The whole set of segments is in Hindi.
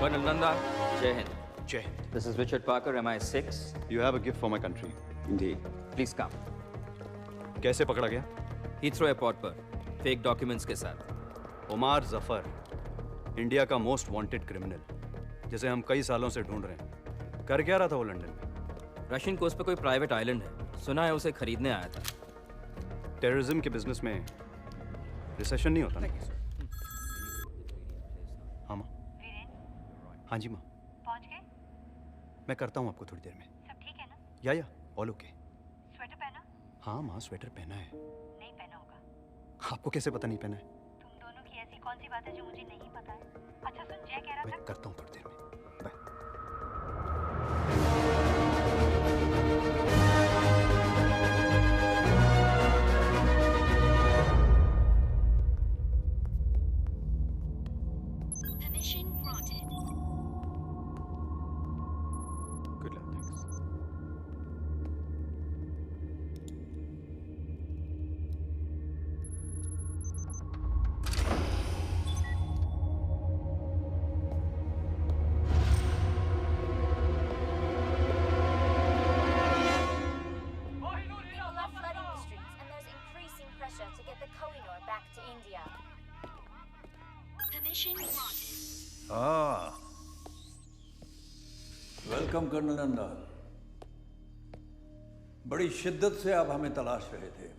Colonel Nanda, Jai Hind. Jai Hind. This is Richard Parker, MI6. You have a gift for my country. Indeed. Please come. कैसे पकड़ा गया? Heathrow Airport पर, fake documents के साथ. उमार जफर, इंडिया का मोस्ट वांटेड क्रिमिनल, जिसे हम कई सालों से ढूंढ रहे हैं. कर क्या रहा था वो लंदन में? रशियन कोस्ट पे कोई प्राइवेट आइलैंड है. सुना है उसे खरीदने आया था. टेररिज्म के बिजनेस में रिसेशन नहीं होता ना? हाँ माँ. हाँ जी माँ. पहुंच गए? मैं करता हूँ आपको थोड़ी देर में. सब ठीक है ना? या ऑल ओके. स्वेटर पहना? हाँ माँ, स्वेटर पहना है. नहीं पहना होगा. आपको कैसे पता नहीं पहना है? तुम दोनों की ऐसी कौन सी बात है जो मुझे नहीं पता है? अच्छा सुन, जय कह रहा था. मैं करता हूँ थोड़ी देर में. बाय. Welcome colonel Nanda. बड़ी शिद्दत से आप हमें तलाश रहे थे.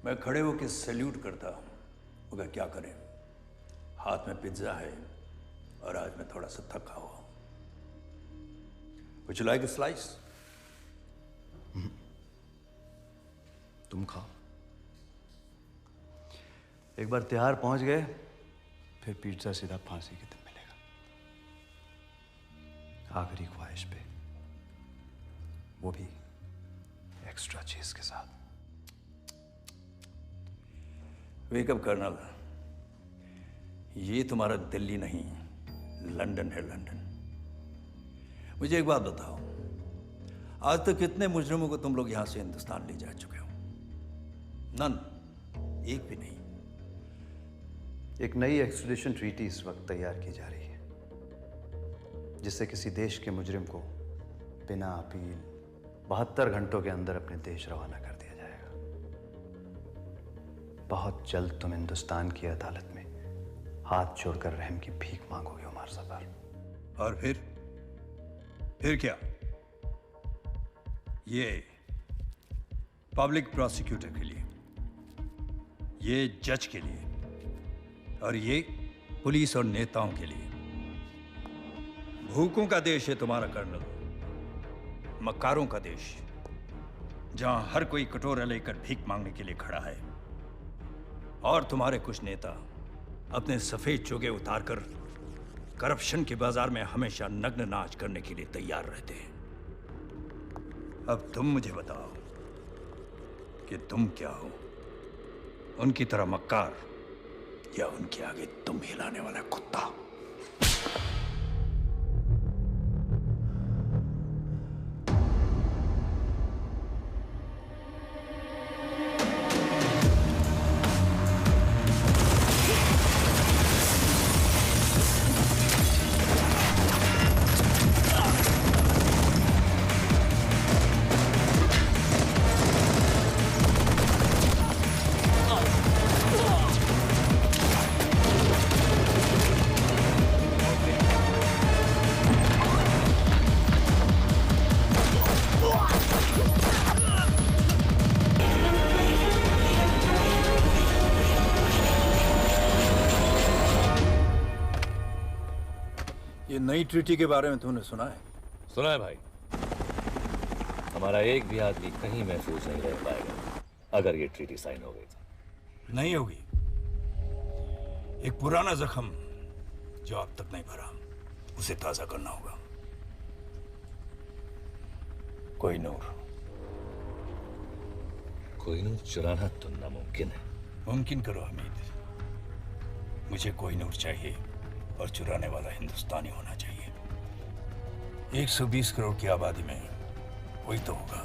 मैं खड़े होकर सैल्यूट करता, मगर क्या करें, हाथ में पिज्जा है और आज मैं थोड़ा सा थका हुआ. Would you like a slice? तुम खाओ. एक बार तिहाड़ पहुंच गए, फिर पिज्जा सीधा फांसी के दिन मिलेगा. आखिरी ख्वाहिश पे, वो भी एक्स्ट्रा चीज के साथ. वेकअप कर्नल, ये तुम्हारा दिल्ली नहीं, लंदन है. लंदन. मुझे एक बात बताओ, आज तक कितने मुजरिमों को तुम लोग यहां से हिंदुस्तान ले जा चुके हो? नन. एक भी नहीं. एक नई एक्सट्रेडिशन ट्रीटी इस वक्त तैयार की जा रही है, जिससे किसी देश के मुजरिम को बिना अपील 72 घंटों के अंदर अपने देश रवाना कर दिया जाएगा. बहुत जल्द तुम हिंदुस्तान की अदालत में हाथ जोड़कर रहम की भीख मांगोगे उमर जफर. और फिर क्या? ये पब्लिक प्रोसिक्यूटर के लिए, ये जज के लिए, और ये पुलिस और नेताओं के लिए. भूखों का देश है तुम्हारा कर्नल, मक्कारों का देश, जहां हर कोई कटोरा लेकर भीख मांगने के लिए खड़ा है. और तुम्हारे कुछ नेता अपने सफेद चोगे उतारकर करप्शन के बाजार में हमेशा नग्न नाच करने के लिए तैयार रहते हैं. अब तुम मुझे बताओ कि तुम क्या हो? उनकी तरह मक्कार, या उनके आगे तुम हिलाने वाला कुत्ता? नई ट्रीटी के बारे में तुमने सुना है? सुना है भाई. हमारा एक भी आदमी कहीं महफूज नहीं रह पाएगा अगर ये ट्रीटी साइन हो गई तो. नहीं होगी. एक पुराना जख्म जो अब तक नहीं भरा, उसे ताजा करना होगा. कोहिनूर. कोहिनूर चुराना तो नामुमकिन है. मुमकिन करो हमीद. मुझे कोहिनूर चाहिए, और चुराने वाला हिंदुस्तानी होना चाहिए. 120 करोड़ की आबादी में कोई तो होगा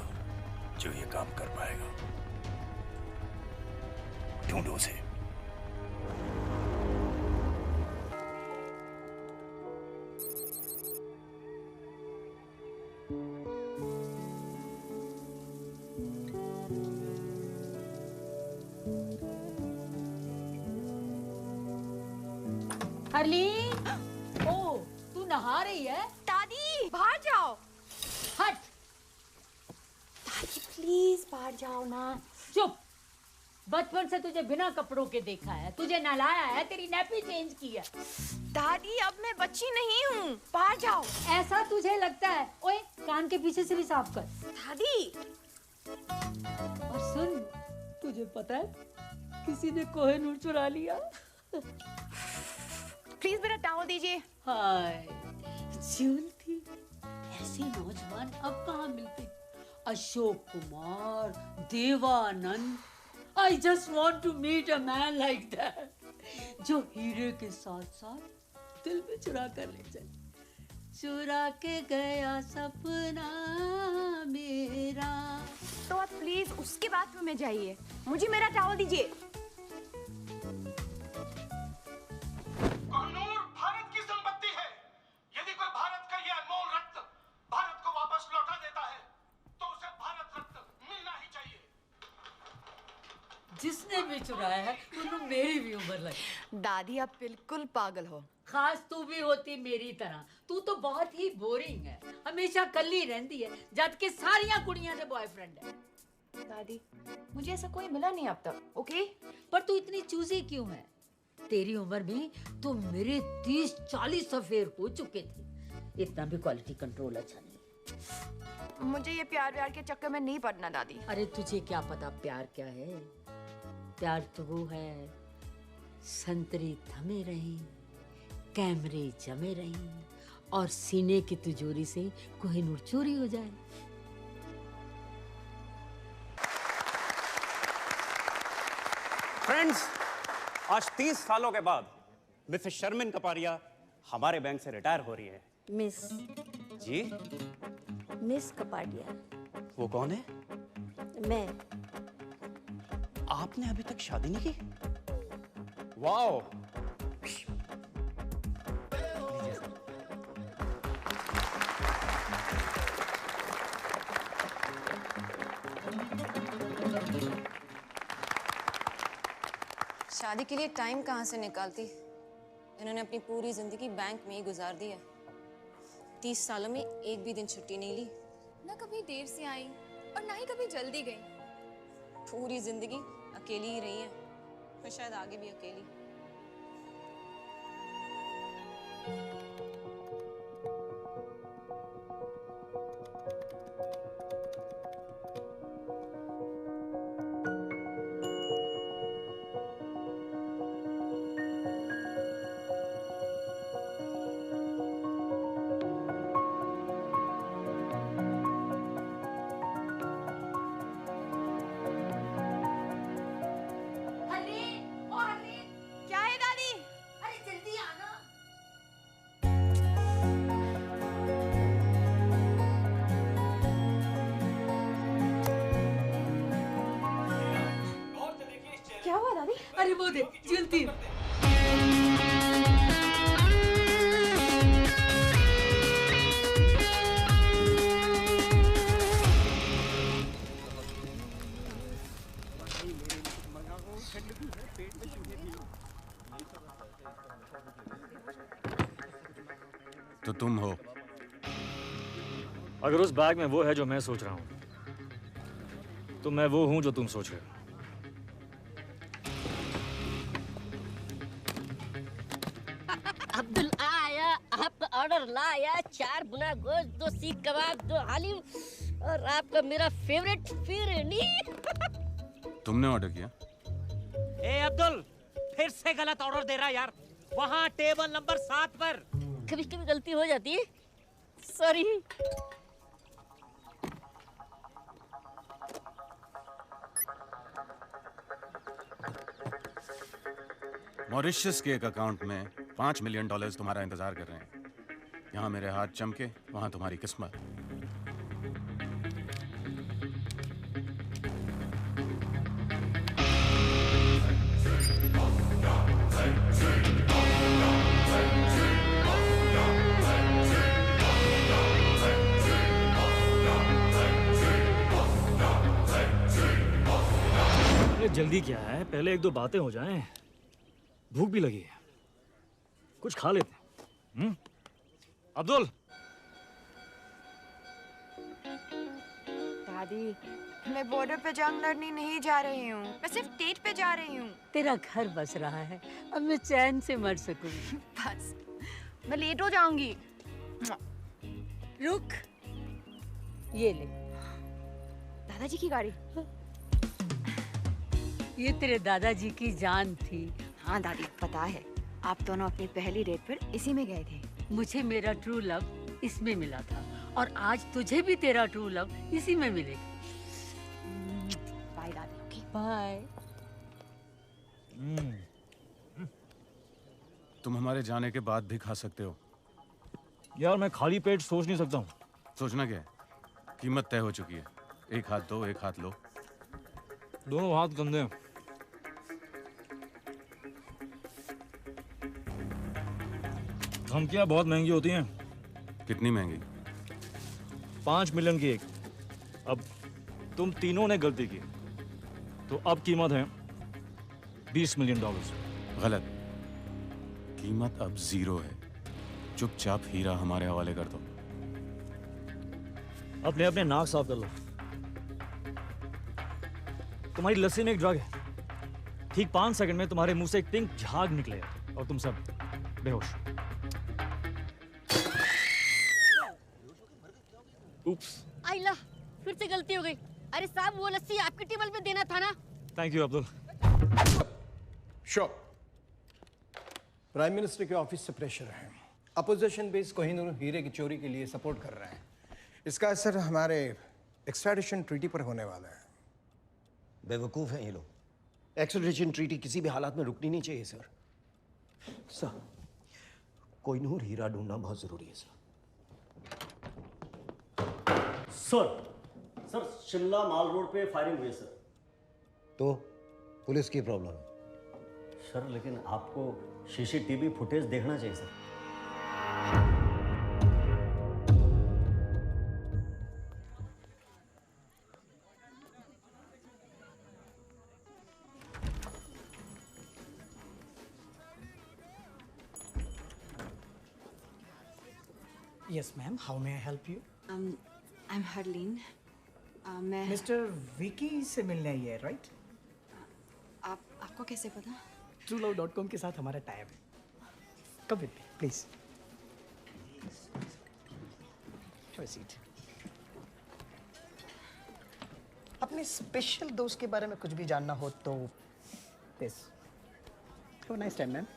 जो ये काम कर पाएगा. ढूंढो उसे. हरलीन, ओ तू नहा रही है? दादी बाहर जाओ। हट। दादी प्लीज बाहर जाओ ना। चुप। बचपन से तुझे बिना कपड़ों के देखा है, तुझे नहलाया है, तेरी नैपी चेंज की है। दादी अब मैं बच्ची नहीं हूँ, बाहर जाओ। ऐसा तुझे लगता है? ओए कान के पीछे से भी साफ कर। दादी। और सुन, तुझे पता है किसी ने कोहिनूर चुरा लिया। प्लीज मेरा टॉवल दीजिए। हाय ज्योति, ऐसे नौजवान अब कहाँ मिलते? Ashok Kumar, Devanand. I just want to meet a man like that, जो हीरे के साथ साथ दिल में चुरा कर ले जाए। चुरा के गया सपना मेरा। तो आप प्लीज उसके बाथरूम में जाइए, मुझे मेरा टॉवल दीजिए। कोहिनूर भारत की संपत्ति है। यदि कोई भारत का ये अनमोल रत्न भारत को वापस लौटा देता है तो उसे भारत रत्न मिलना ही चाहिए। जिसने भी चुराया है उन्होंने मेरी भी उम्र लगी। दादी आप बिल्कुल पागल हो। खास तू भी होती मेरी तरह। तू तो बहुत ही बोरिंग है, हमेशा कल्ली रहती है, जबकि सारियां कुड़ियां से बॉयफ्रेंड है। दादी मुझे ऐसा कोई मिला नहीं अब तक, ओके? पर तू इतनी चूजी क्यों है? तेरी उम्र में तो मेरे 30-40 अफेयर हो चुके थे। इतना भी क्वालिटी कंट्रोल अच्छा नहीं। मुझे ये प्यार के चक्कर में नहीं पड़ना दादी। अरे तुझे क्या पता प्यार क्या है? प्यार तो वो है, संतरी थमे रही, कैमरे जमे रही और सीने की तिजोरी से कोहिनूर चोरी हो जाए। फ्रेंड्स, आज 30 सालों के बाद मिसेस शर्मिन कपारिया हमारे बैंक से रिटायर हो रही है। मिस जी? मिस कपाडिया। वो कौन है? मैं। आपने अभी तक शादी नहीं की? वाओ! शादी के लिए टाइम कहाँ से निकालती? इन्होंने अपनी पूरी जिंदगी बैंक में ही गुजार दी है। 30 सालों में एक भी दिन छुट्टी नहीं ली। ना कभी देर से आई और ना ही कभी जल्दी गई। पूरी जिंदगी अकेली ही रही है और शायद आगे भी अकेली। अरे वो देख जलती। तो तुम हो? अगर उस बैग में वो है जो मैं सोच रहा हूं तो मैं वो हूं जो तुम सोच रहे हो। अब्दुल आया, आपका ऑर्डर लाया। 4 बुना गोश्त, 2 सीख कबाब, 2 हालीम और आपका मेरा फेवरेट फिरनी। तुमने ऑर्डर किया? ए अब्दुल, फिर से गलत ऑर्डर दे रहा यार। वहाँ टेबल नंबर 7 पर। कभी कभी गलती हो जाती है, सॉरी। मॉरिशस के एक अकाउंट में $5 मिलियन तुम्हारा इंतजार कर रहे हैं। यहाँ मेरे हाथ चमके, वहाँ तुम्हारी किस्मत। अरे जल्दी क्या है, पहले 1-2 बातें हो जाएं। भूख भी लगी है। कुछ खा लेते। अब्दुल। दादी, मैं बॉर्डर पे जंग लड़ने नहीं जा रही हूँ, मैं सिर्फ डेट पे जा रही हूँ। तेरा घर बस रहा है, अब मैं चैन से मर सकूंगी। बस, मैं लेट हो जाऊंगी। रुक, ये ले। दादाजी की गाड़ी। ये तेरे दादाजी की जान थी। हाँ दादी, पता है, आप दोनों अपनी पहली डेट पर इसी में गए थे। मुझे मेरा ट्रू लव इसमें मिला था और आज तुझे भी तेरा ट्रू लव इसी में मिलेगा। बाय दादी। Okay bye. तुम हमारे जाने के बाद भी खा सकते हो। यार मैं खाली पेट सोच नहीं सकता हूँ। सोचना क्या है? कीमत तय हो चुकी है। एक हाथ दो, एक हाथ लो। दोनों हाथ गंदे हैं। धमकियाँ बहुत महंगी होती हैं। कितनी महंगी? 5 मिलियन की एक। अब तुम तीनों ने गलती की, तो अब कीमत है $20 मिलियन। गलत। कीमत अब 0 है। चुपचाप हीरा हमारे हवाले कर दो। अपने अपने नाक साफ कर लो। तुम्हारी लस्सी में एक ड्रग है। ठीक 5 सेकंड में तुम्हारे मुंह से एक पिंक झाग निकलेगा और तुम सब बेहोश। Oops. आइला, फिर से गलती हो गई। अरे साहब, वो लस्सी आपकी टेबल पे देना था ना। Thank you Abdul. Sure. Prime minister के ऑफिस से प्रेशर है। अपोजिशन बेस कोहिनूर हीरे की चोरी के लिए सपोर्ट कर रहे हैं। इसका असर हमारे एक्सट्रैडिशन ट्रीटी पर होने वाला है। बेवकूफ हैं ये लोग। एक्सट्रैडिशन ट्रीटी किसी भी हालात में रुकनी नहीं चाहिए सर। सर, कोहिनूर हीरा ढूंढना बहुत जरूरी है सर। सर शिमला माल रोड पे फायरिंग हुई है सर। तो पुलिस की प्रॉब्लम है सर, लेकिन आपको सीसीटीवी फुटेज देखना चाहिए sir. Yes, ma'am. How may I help you? I'm Harleen. मैं Mr. विकी से मिलने आई है, right? आपको कैसे पता? TrueLove.com के साथ हमारा टाइप है। Come with me, please. Have a seat. अपने स्पेशल दोस्त के बारे में कुछ भी जानना हो तो this. Have a nice time, ma'am.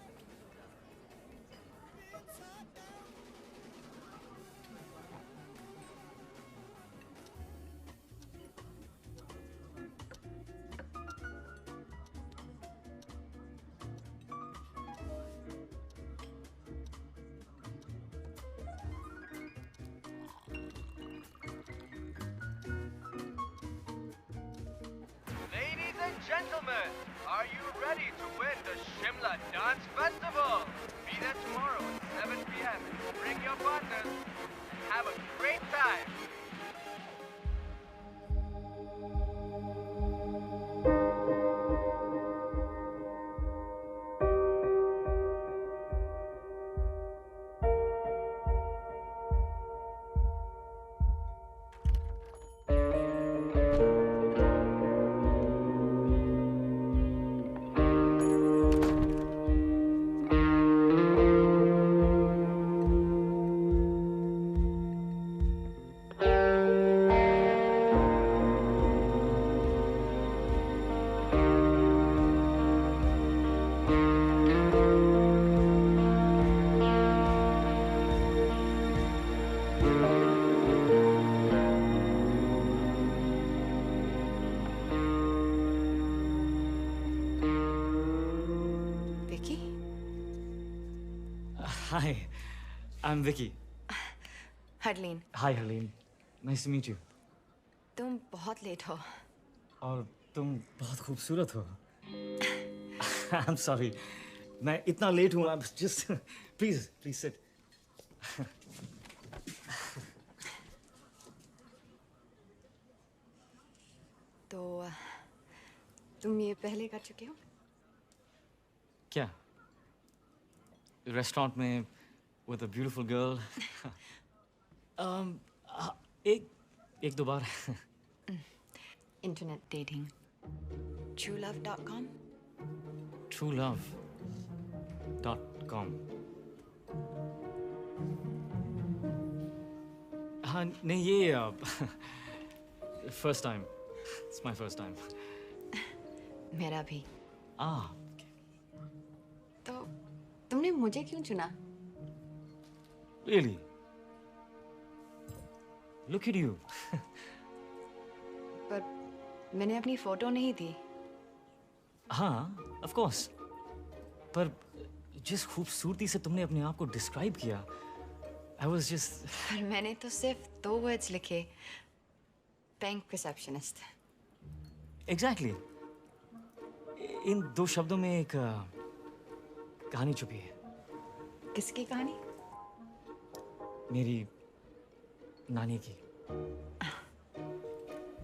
Ladies and gentlemen, are you ready to win the Shimla Dance Festival? Be there tomorrow at 7 p.m. Bring your partners and have a great time. Hi, I'm Vicky. Harleen. Hi, Harleen. Nice to meet you. तुम बहुत लेट हो। और तुम बहुत खूबसूरत हो। I'm sorry. मैं इतना लेट हूँ। I'm just please sit. तो तुम ये पहले कर चुके हो? क्या? रेस्टोरेंट में with a beautiful girl. एक दो बार. Internet dating. TrueLove.com. TrueLove.com. हाँ नहीं ये first time. It's my first time. मेरा भी. तो तुमने मुझे क्यों चुना? Really? Look at you. पर मैंने अपनी फोटो नहीं दी. हाँ, of course. पर जिस खूबसूरती से तुमने अपने आप को डिस्क्राइब किया, I was just. पर मैंने तो सिर्फ 2 वर्ड्स लिखे. Bank receptionist. Exactly. इन 2 शब्दों में एक कहानी छुपी है. किसकी कहानी? मेरी नानी की.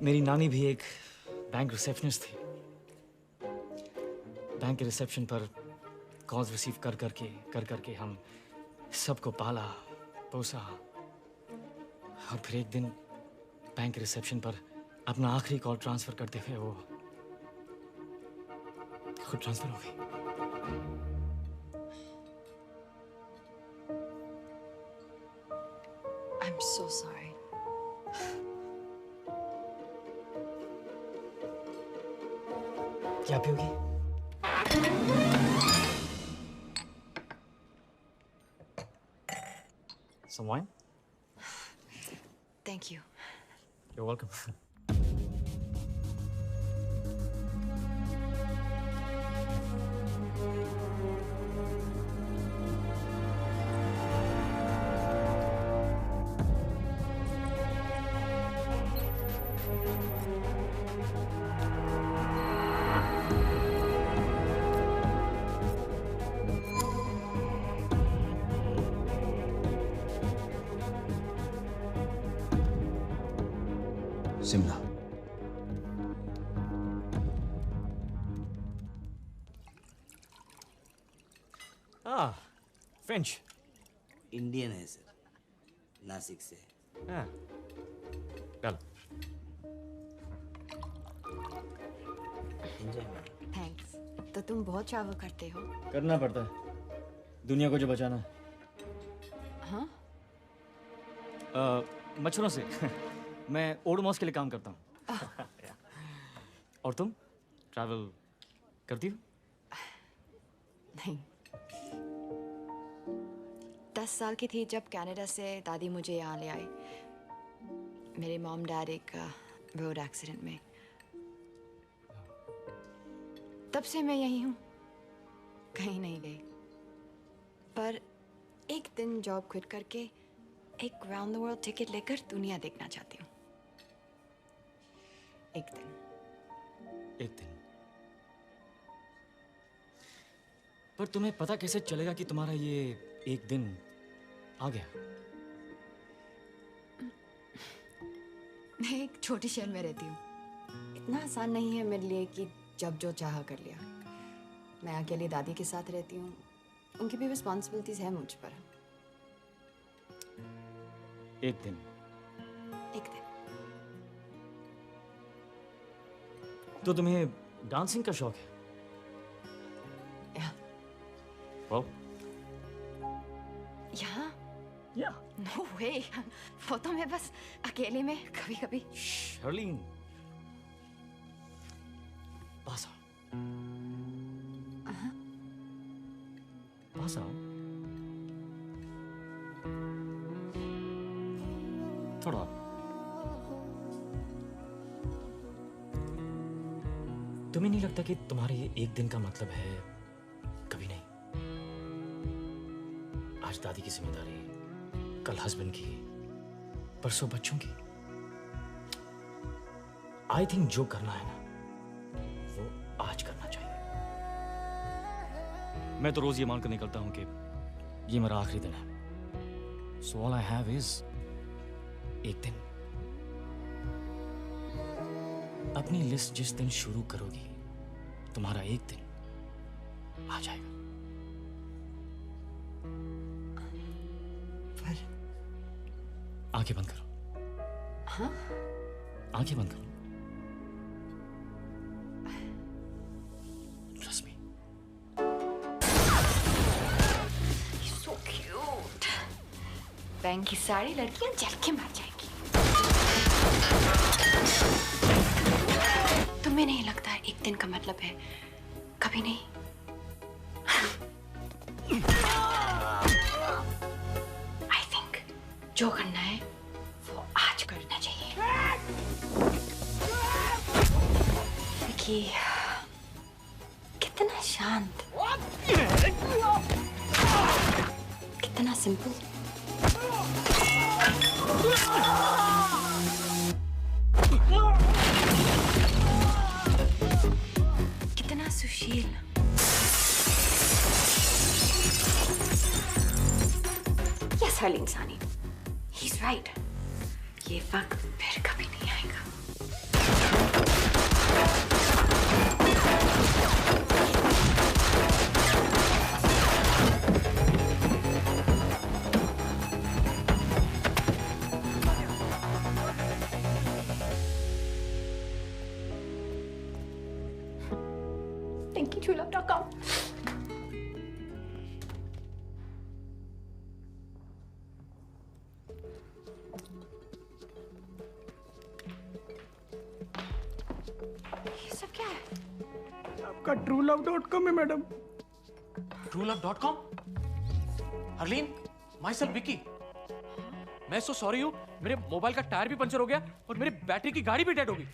मेरी नानी भी एक बैंक रिसेप्शनिस्ट थी. बैंक के रिसेप्शन पर कॉल्स रिसीव कर करके हम सबको पाला पोसा. और फिर एक दिन बैंक के रिसेप्शन पर अपना आखिरी कॉल ट्रांसफर करते हुए वो खुद ट्रांसफर हो गई. I'm so sorry. क्या पियोगी? Some wine? Thank you. You're welcome. Shimla. French. Indian है सर, नासिक से. हाँ. चल. थैंक्स. तो तुम बहुत ट्रैवल करते हो? करना पड़ता है दुनिया को जो बचाना है. हाँ? मच्छरों से. मैं ओडोमॉस के लिए काम करता हूँ. और तुम ट्रैवल करती हो? नहीं. 10 साल की थी जब कनाडा से दादी मुझे यहाँ ले आई. मेरे मॉम डैड एक रोड एक्सीडेंट में. तब से मैं यहीं हूँ, कहीं नहीं गई. पर एक दिन जॉब क्विट करके एक राउंड द वर्ल्ड टिकट लेकर दुनिया देखना चाहती हूँ. एक दिन. पर तुम्हें पता कैसे चलेगा कि तुम्हारा ये एक दिन आ गया? मैं एक छोटी शहर में रहती हूँ. इतना आसान नहीं है मेरे लिए कि जब जो चाहा कर लिया. मैं अकेली दादी के साथ रहती हूँ. उनकी भी रिस्पॉन्सिबिलिटीज है मुझ पर. एक दिन. तो तुम्हें डांसिंग का शौक है? वाह. यहाँ? Yeah. No way. वो तो मैं बस अकेले में कभी-कभी. शर्लिन. पास आओ. पास आओ. थोड़ा. तुम्हें नहीं लगता कि तुम्हारे ये एक दिन का मतलब है कभी नहीं? आज दादी की जिम्मेदारी, कल हस्बैंड की, परसों बच्चों की. आई थिंक जो करना है ना वो आज करना चाहिए. मैं तो रोज ये मानकर निकलता हूं कि ये मेरा आखिरी दिन है. So all I have is एक दिन. अपनी लिस्ट जिस दिन शुरू करोगी तुम्हारा एक दिन आ जाएगा. आंखें बंद करो। हाँ? आंखें बंद करो। Trust me. So cute. Bank की सारी लड़कियां जल के मर जाएंगी। तुम्हें नहीं लगता एक दिन का मतलब है कभी नहीं? I think जो करना है वो आज करना चाहिए। विकी कितना शांत, कितना सिंपल। कितना सुशील। Yes, हर्लीन सानी, he's right. ये वक्त फिर कभी नहीं आएगा। Thank you, truelove.com. ये सब क्या है? आपका truelove.com है madam. truelove.com? Harleen, myself Vicky. मैं सो सॉरी हूँ, मेरे मोबाइल का टायर भी पंचर हो गया और मेरी बैटरी की गाड़ी भी डेड हो गई।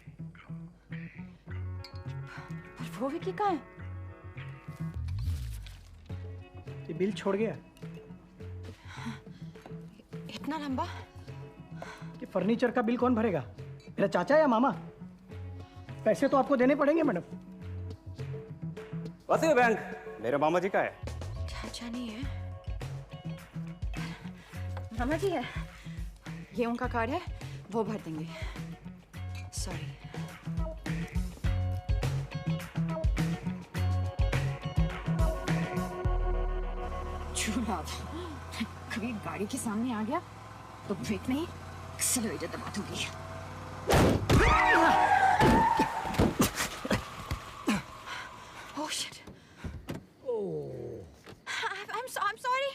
वो विकी कहाँ है? ये बिल छोड़ गया। इतना लंबा? ये फर्नीचर का बिल कौन भरेगा? मेरा चाचा या मामा? पैसे तो आपको देने पड़ेंगे मैडम। वैसे बैंक मेरे मामा जी का है। चाचा नहीं है, मामा जी है। ये उनका कार्ड है, वो भर देंगे। सॉरी। कभी गाड़ी के सामने आ गया तो ब्रेक नहीं, एक्सेलरेटर दबा दूंगी। Oh shit. I'm sorry.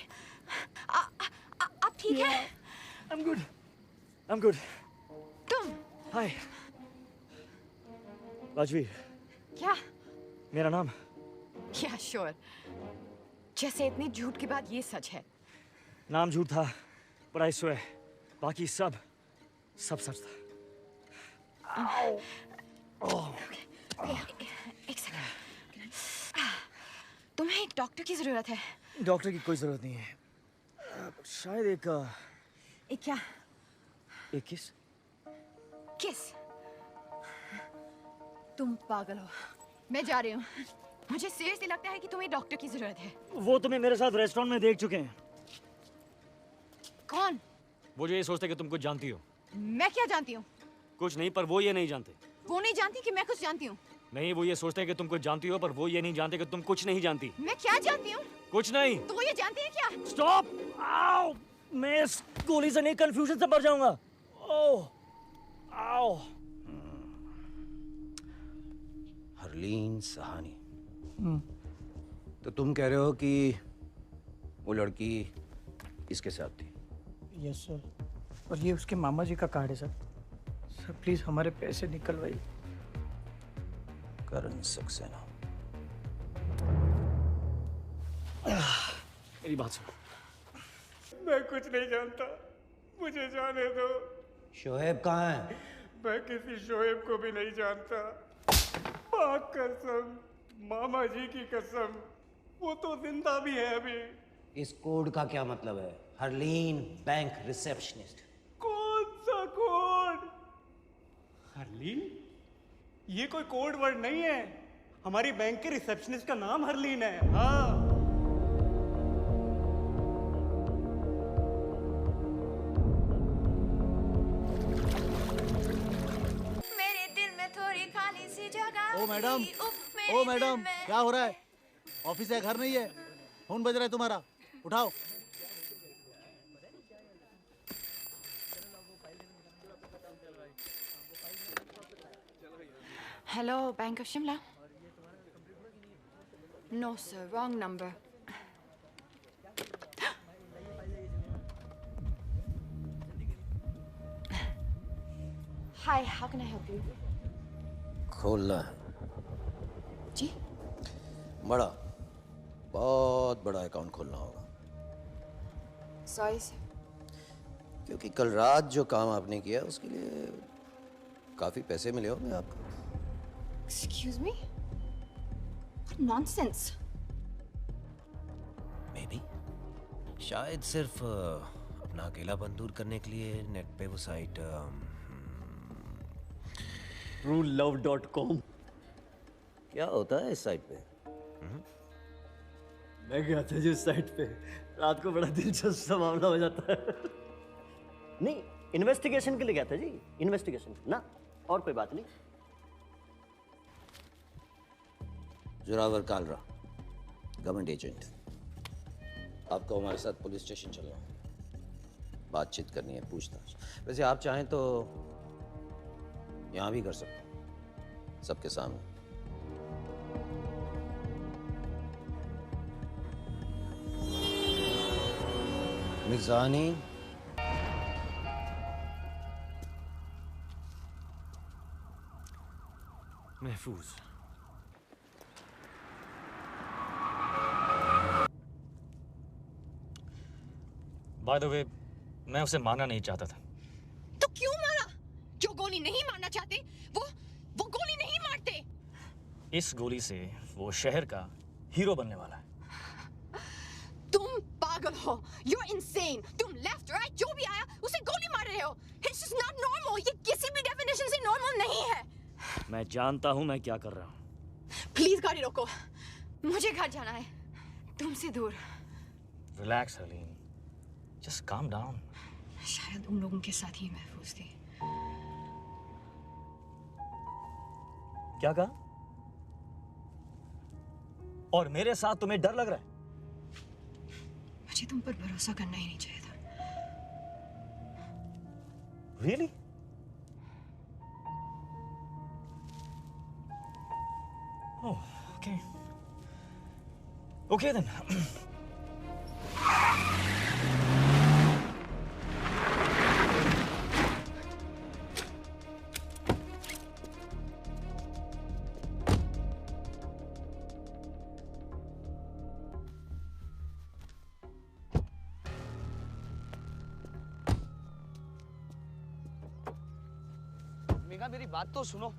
आप ठीक हैं? I'm good. तुम? Hi. राजवीर, क्या? मेरा नाम? Yeah, sure. जैसे इतनी झूठ के बाद ये सच है। नाम झूठ था, but I swear, बाकी सब सच था। एक सेकंड। तुम्हें एक डॉक्टर की जरूरत है। डॉक्टर की कोई जरूरत नहीं है। शायद एक क्या? एक किस? किस? तुम पागल हो। मैं जा रही हूँ। मुझे सीरियसली लगता है कि तुम्हें डॉक्टर की जरूरत है। वो तुम्हें मेरे साथ रेस्टोरेंट में देख चुके हैं। कौन? वो जो ये सोचते कि तुम कुछ जानती हो। मैं क्या जानती हूँ? कुछ नहीं, पर वो ये नहीं जानते। वो नहीं जानती कि मैं कुछ जानती हूँ। नहीं, वो ये सोचते हैं कि तुम कुछ जानती हो, पर वो ये नहीं जानते कि तुम कुछ नहीं जानती। मैं क्या जानती हूँ? कुछ नहीं। तो वो ये जानती है क्या? स्टॉप! आओ! मैं इस गोली से नहीं, कंफ्यूजन से मर जाऊंगा। ओह! आओ! हरलीन सहानी। तो तुम कह रहे हो कि वो लड़की इसके साथ थी? Yes sir. और ये उसके मामा जी का कार्ड है सर। सर प्लीज हमारे पैसे निकलवाइए। करण सक्सेना। मेरी बात सुनो। मैं कुछ नहीं जानता, मुझे जाने दो। शोएब कहाँ है? मैं किसी शोएब को भी नहीं जानता। पाक कसम, मामा जी की कसम, वो तो जिंदा भी है अभी। इस कोड का क्या मतलब है? Harleen bank receptionist. कौन सा कोड? हरलीन? ये कोई कोड वर्ड नहीं है। हमारी बैंक के रिसेप्शनिस्ट का नाम हरलीन है। हाँ। मेरे दिल में थोड़ी खाली सी जगह। ओ मैडम, क्या हो रहा है? ऑफिस है, घर नहीं है? फोन बज रहा है तुम्हारा। उठाओ। Hello, Bank of Shimla. No, sir, wrong number. Hi, how can I help you? खोलना है। जी? बड़ा, बहुत बड़ा अकाउंट खोलना होगा। Sorry, sir. क्योंकि कल रात जो काम आपने किया उसके लिए काफी पैसे मिले होंगे आपको। Excuse me? What nonsense! Maybe. शायद सिर्फ अपना अकेलापन दूर करने के लिए नेट पे वो साइट truelove.com। क्या होता है इस साइट पे? मैं गया था जिस साइट पे, रात को बड़ा दिलचस्प सा मामला हो जाता है। नहीं, इन्वेस्टिगेशन के लिए गया था जी, इन्वेस्टिगेशन ना, और कोई बात नहीं। Zorawar Kalra, government agent. आपको हमारे साथ पुलिस स्टेशन चलना है, बातचीत करनी है, पूछताछ। वैसे आप चाहें तो यहां भी कर सकते हैं, सबके सामने। मिर्जानी, महफूज। बाय द वे, मैं उसे मारना नहीं चाहता था। तो क्यों मारा? जो गोली नहीं मारना चाहते, वो गोली नहीं मारते। इस गोली से वो शहर का हीरो बनने वाला है। तुम पागल हो। You're insane. तुम लेफ्ट राइट जो भी आया उसे गोली मार रहे हो। It's just not normal. ये किसी भी डेफिनेशन से नॉर्मल नहीं है। मैं जानता हूं मैं क्या कर रहा हूं। प्लीज गाड़ी रोको, मुझे घर जाना है, तुमसे दूर। Relax Haleem, just calm down. शायद उन लोगों के साथ ही महफूज थी। क्या कहा? और मेरे साथ तुम्हें डर लग रहा है? मुझे तुम पर भरोसा करना ही नहीं चाहिए था। Really? Oh, okay. Okay then. Megha, मेरी बात तो सुनो।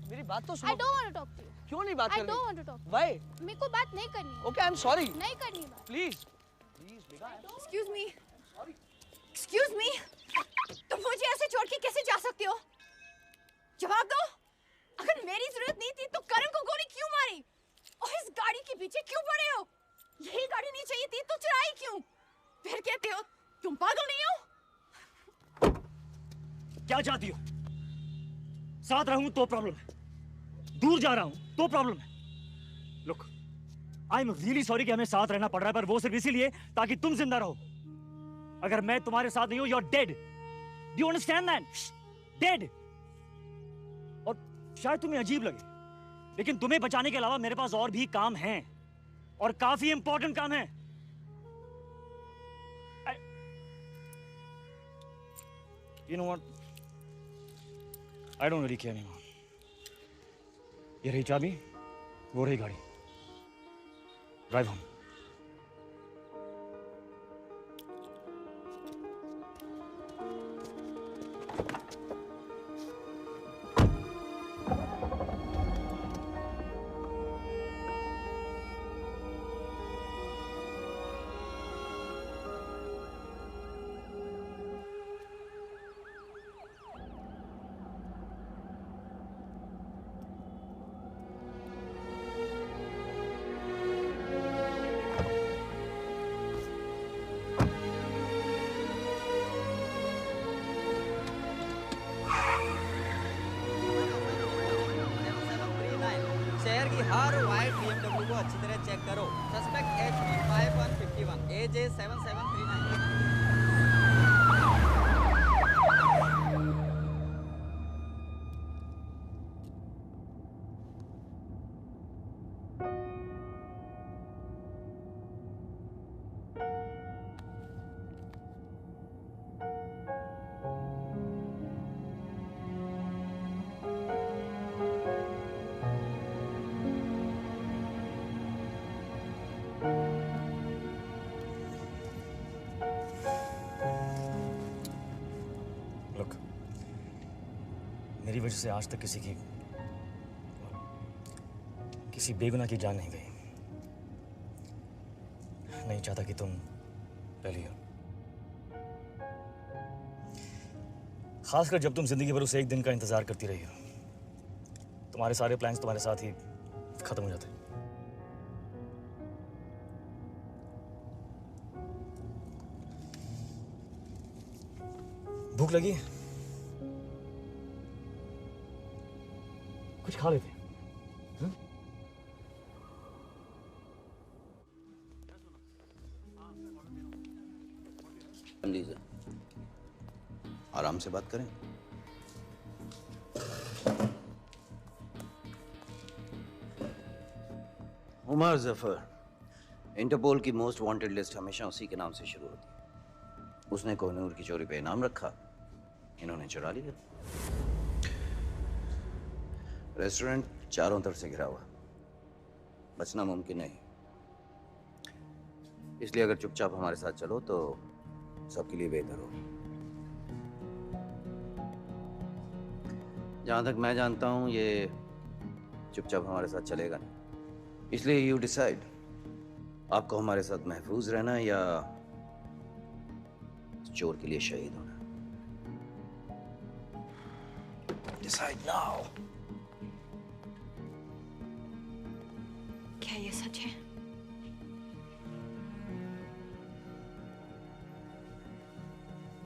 मेरी बात तो सुनो। I don't want to talk to you. क्यों नहीं बात करनी? I don't want to talk. Why? मेरे को बात नहीं करनी। Okay, I'm sorry. नहीं करनी बात। Please. Please, Megha. Excuse me. Excuse me. तुम मुझे ऐसे छोड़ के कैसे जा सकते हो? जवाब दो। अगर मेरी जरूरत नहीं थी तो करण को गोली क्यों मारी? और इस गाड़ी के पीछे क्यों पड़े हो? यही गाड़ी नहीं चाहिए थी तो चुराई क्यों? फिर कहते हो तुम पागल नहीं हो? क्या चाहती हो? साथ रहूं तो प्रॉब्लम है, दूर जा रहा हूं तो प्रॉब्लम है। Look, I am really sorry कि हमें साथ रहना पड़ रहा है, पर वो सिर्फ इसीलिए ताकि तुम जिंदा रहो। अगर मैं तुम्हारे साथ नहीं हूं, you are dead. Do you understand that? Dead. और शायद तुम्हें अजीब लगे, लेकिन तुम्हें बचाने के अलावा मेरे पास और भी काम हैं, और काफी इंपॉर्टेंट काम है। You know what? I don't really care anymore. ये रही चाबी, वो रही गाड़ी। Drive home. कलर की हर वाइट BMW को अच्छी तरह चेक करो। Suspect HP 5151 AJ 7739। मेरी वजह से आज तक किसी बेगुनाह की जान नहीं गई। नहीं चाहता कि तुम पहली हो, खासकर जब तुम जिंदगी भर उस एक दिन का इंतजार करती रही हो। तुम्हारे सारे प्लान्स तुम्हारे साथ ही खत्म हो जाते। भूख लगी? कुछ खा लेते। लीजिए, आराम से बात करें। उमर जफर, इंटरपोल की मोस्ट वांटेड लिस्ट हमेशा उसी के नाम से शुरू होती है। उसने कोहिनूर की चोरी पे इनाम रखा, इन्होंने चुरा लिया। रेस्टोरेंट चारों तरफ से घिरा हुआ, बचना मुमकिन नहीं। इसलिए अगर चुपचाप हमारे साथ चलो तो सबके लिए बेहतर हो। जहां तक मैं जानता हूं ये चुपचाप हमारे साथ चलेगा नहीं। इसलिए यू डिसाइड, आपको हमारे साथ महफूज रहना है या चोर के लिए शहीद होना। Decide now. क्या ये सच है?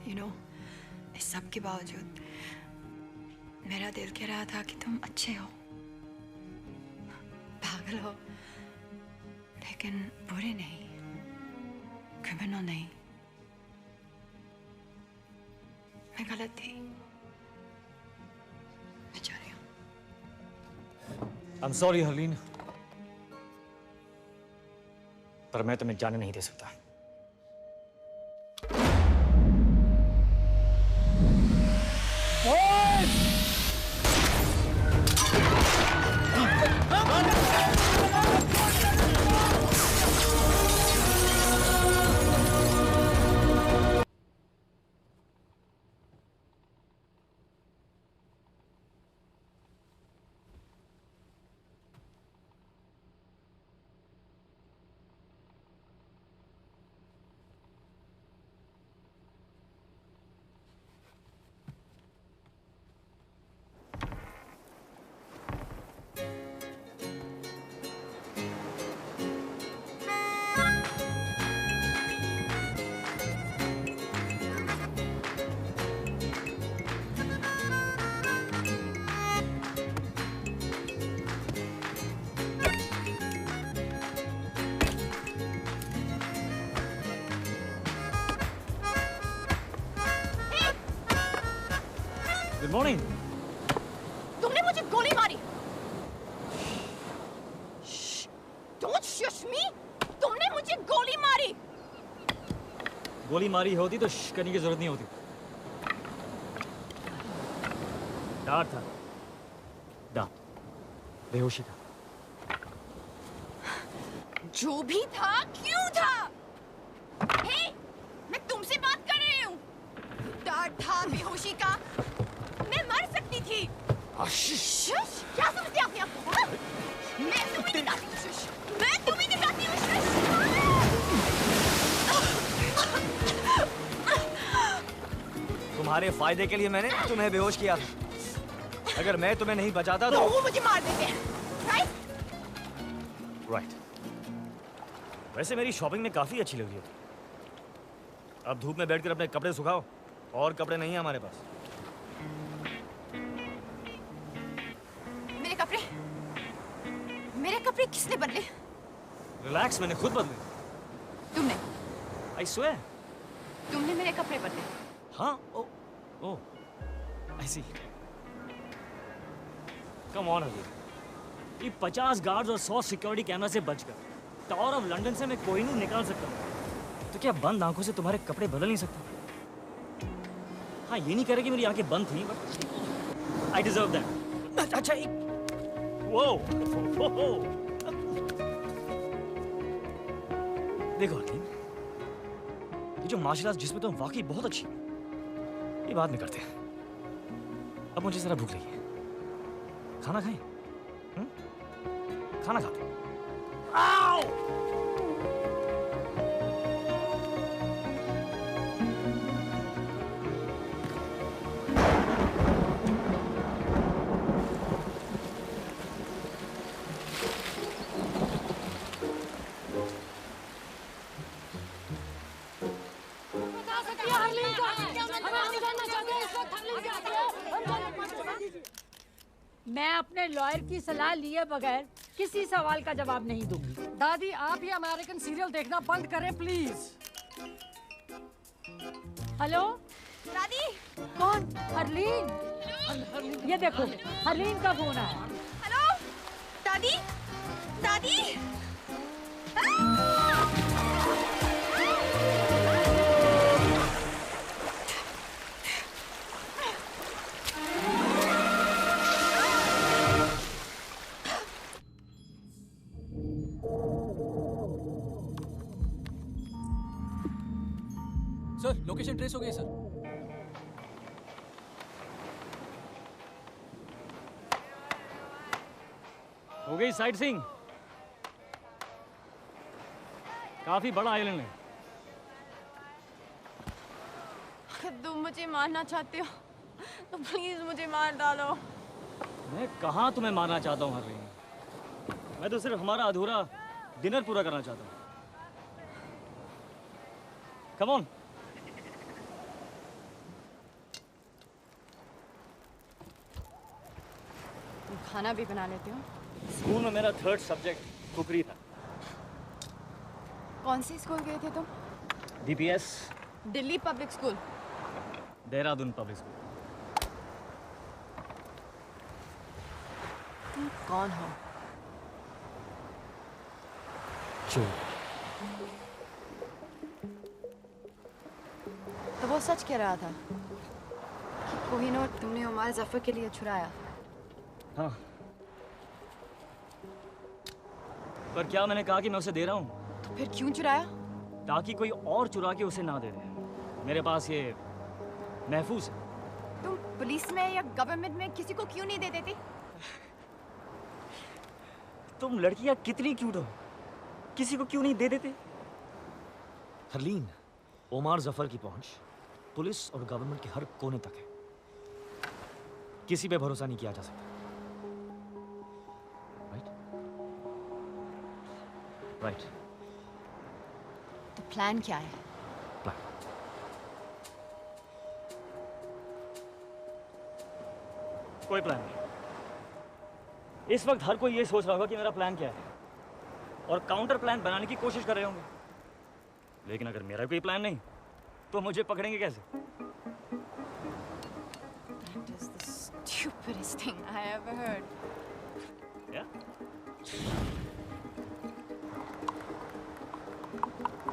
You know, इस सब के बावजूद मेरा दिल कह रहा था कि तुम अच्छे हो, पागल हो, लेकिन बुरे नहीं, क्रिमिनल नहीं। मैं गलत थी। मैं जा रही हूँ। I'm sorry हरलीन, पर मैं तुम्हें जाने नहीं दे सकता। Good morning. तुमने मुझे गोली मारी। Don't shush me! तुमने मुझे गोली मारी। गोली मारी होती तो श्श करने की जरूरत नहीं होती। डर था, डर, बेहोशी था। जो भी था, क्यों था? हे, मैं तुमसे बात कर रही हूँ। डर था बेहोशी का। मैं मर सकती थी। शुश, क्या समझते हैं अपने आप को? हाँ? मैं तुम्हें दिखाती हूँ शुश। मैं तुम्हें दिखाती हूँ शुश। तुम्हारे फायदे के लिए मैंने तुम्हें बेहोश किया था। अगर मैं तुम्हें नहीं बचाता तो वो मुझे मार देते हैं, राइट? राइट। वैसे मेरी शॉपिंग में काफी अच्छी लग रही होती। अब धूप में बैठकर अपने कपड़े सुखाओ, और कपड़े नहीं है हमारे पास। मेरे कपड़े मेरे कपड़े किसने बदले? रिलैक्स, मैंने खुद बदले। तुमने? I swear। तुमने मेरे कपड़े बदले? हाँ, ओ, I see। Come on अभी। ये 50 गार्ड्स और 100 सिक्योरिटी कैमरा से बचकर टावर ऑफ लंदन से मैं कोहिनूर निकाल सकता हूँ, तो क्या बंद आंखों से तुम्हारे कपड़े बदल नहीं सकता? हाँ, ये नहीं कह रहे कि मेरी आंखें बंद थी, बट I deserve that। अच्छा एक वो देखो हकीम, ये जो मार्शल आर्ट्स जिसमें तुम वाकई बहुत अच्छी, ये बाद में करते हैं। अब मुझे जरा भूख लगी है, खाना खाएं? खाना खाते हैं। आओ! मैं अपने लॉयर की सलाह लिए बगैर किसी सवाल का जवाब नहीं दूंगी। दादी, आप ये अमेरिकन सीरियल देखना बंद करें प्लीज। हेलो दादी। कौन? हरलीन। ये देखो, हरलीन का फोन आया। हेलो दादी। दादी। सर, लोकेशन ट्रेस हो गई सर। हो गई साइट सीइंग। काफी बड़ा आइलैंड है। तुम मुझे मारना चाहते हो तो प्लीज मुझे मार डालो। मैं कहाँ तुम्हें मारना चाहता हूँ हरलीन, मैं तो सिर्फ हमारा अधूरा डिनर पूरा करना चाहता हूँ। Come on. खाना भी बना लेते हो? स्कूल में मेरा 3rd सब्जेक्ट कुकरी था। कौन सी स्कूल गए थे तुम? DPS, Delhi public school. Dehradun public school. तुम कौन हो? चोर। तो वो सच कह रहा था कि कोहिनूर तुमने उमर जफर के लिए छुड़ाया। हाँ, पर क्या मैंने कहा कि मैं उसे दे रहा हूँ? तो फिर क्यों चुराया? ताकि कोई और चुरा के उसे ना दे दे। मेरे पास ये महफूज है। तुम पुलिस में या गवर्नमेंट में किसी को क्यों नहीं दे देती? तुम लड़कियां कितनी क्यूट हो, किसी को क्यों नहीं दे देते? हरलीन, ओमार जफर की पहुंच पुलिस और गवर्नमेंट के हर कोने तक है। किसी पे भरोसा नहीं किया जा सकता। राइट। तो प्लान क्या है? प्लान कोई प्लान नहीं। इस वक्त हर कोई ये सोच रहा होगा कि मेरा प्लान क्या है और काउंटर प्लान बनाने की कोशिश कर रहे होंगे। लेकिन अगर मेरा कोई प्लान नहीं तो मुझे पकड़ेंगे कैसे? That is the stupidest thing I ever heard. Yeah?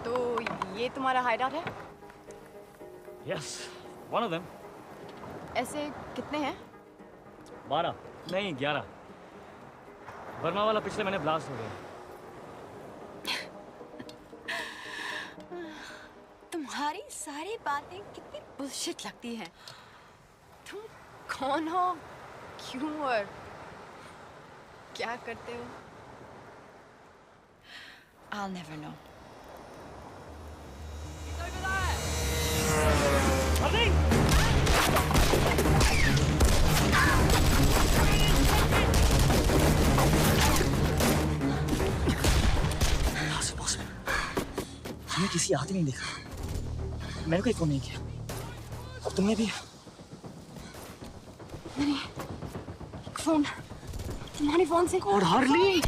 तो ये तुम्हारा हाइडआउट है? Yes, one of them. ऐसे कितने हैं? 12 नहीं 11। बर्मा वाला पिछले महीने ब्लास्ट हो गया। तुम्हारी सारी बातें कितनी बुलशिट लगती हैं। तुम कौन हो, क्यों और क्या करते हो? I'll never know. हमने किसी हाथ नहीं देखा, मैंने कोई फोन नहीं किया। अब तुमने भी? मैंने फोन तुम्हारे फोन से। और हार्ली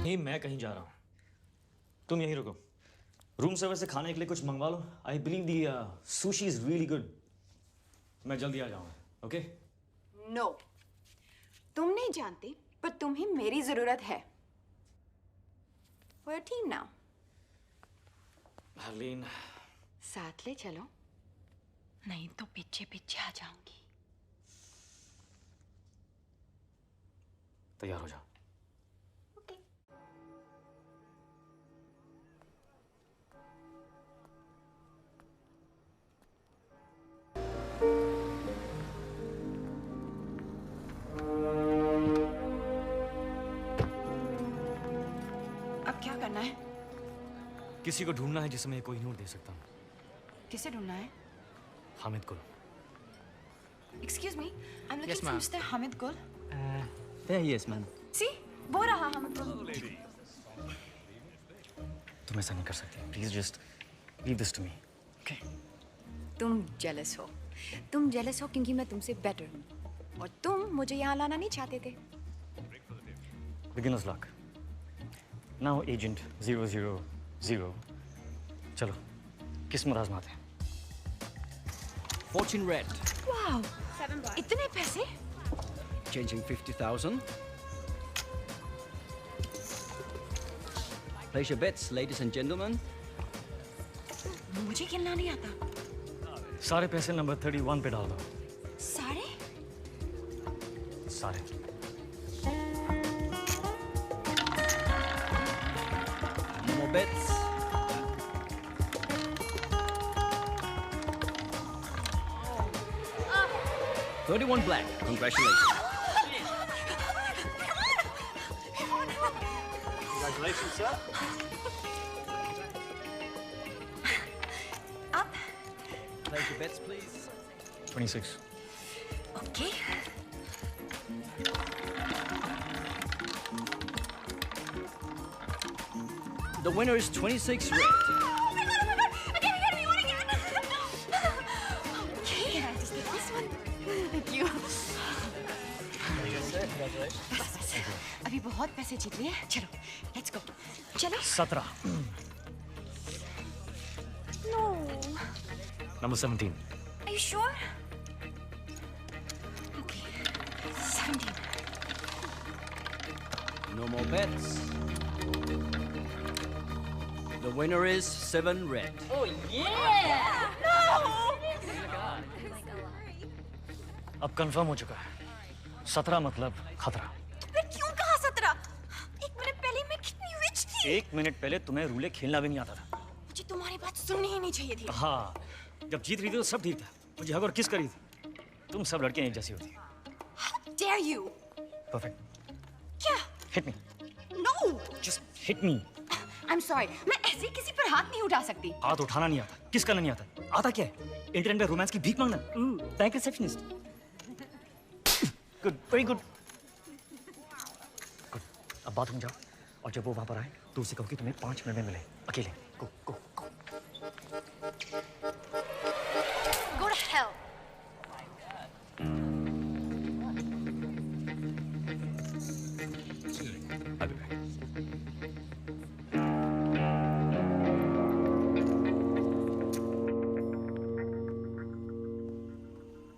नहीं, मैं कहीं जा रहा हूँ, तुम यहीं रुको। रूम सर्विस से खाने के लिए कुछ मंगवा लो। I believe the sushi is really good. मैं जल्दी आ जाऊंगा, ओके? नो, तुम नहीं जानते, पर तुम्हें मेरी जरूरत है। We're a team now. Harleen, साथ ले चलो, नहीं तो पीछे पीछे आ जाऊंगी। तैयार हो जाओ। अब क्या करना है? किसी को ढूंढना है जिसे मैं कोहिनूर दे सकता हूँ। किसे ढूंढना है? हामिद को। Excuse me, I'm looking Yes, for ma'am. Mr. Hamid Gul. There he is, ma'am. See, वो रहा Hamid Gul. तुम ऐसा नहीं कर सकते। Please just leave this to me. तुम जेलस हो। तुम जेलस हो क्योंकि मैं तुमसे बेटर हूँ, और तुम मुझे यहाँ लाना नहीं चाहते थे। Beginners luck. Now agent 000। चलो, किस्मत आजमाते हैं। Fortune red. वाह, इतने पैसे? Changing 50,000. Place your bets, ladies and gentlemen. मुझे खेलना नहीं आता। सारे पैसे नंबर 31 पे डाल दो। सारे? सारे। No more bets. $31 black. Congratulations. Congratulations, sir. Up. Place your bets, please. 26. Okay. The winner is 26 red. Okay, can I just get this one? Thank you. बस, अभी बहुत पैसे जीत लिए। चलो, let's go. चलो। 17। No. Number 17। Are you sure? Okay. 17. No more bets. The winner is 7 red. Oh yeah! No! अब कंफर्म हो चुका है। 17 मतलब खतरा। मैं क्यों कहा 17? एक मिनट पहले मैं कितनी रिच थी। एक मिनट पहले तुम्हें रूले खेलना भी नहीं आता था। मुझे तुम्हारी बात सुननी ही नहीं चाहिए थी। हाँ, जब जीत रही थी तो सब ठीक था। मुझे हग और किस करी थी। तुम सब लड़कियां एक जैसी होती। How dare you? परफेक्ट। क्या? Hit me. No! Just hit me. I'm sorry. मैं ऐसे किसी पर हाथ नहीं उठा सकती। हाथ उठाना नहीं आता, किस करना नहीं आता। आता क्या है? इंटरनेट पे रोमांस की भीख मांगना। Bank receptionist. Good, very good. Good. अब बाथरूम जाओ, और जब वो वहां पर आए तो उसे कहो कि तुम्हें 5 मिनट में मिले, अकेले। गो गो गो। Go to hell.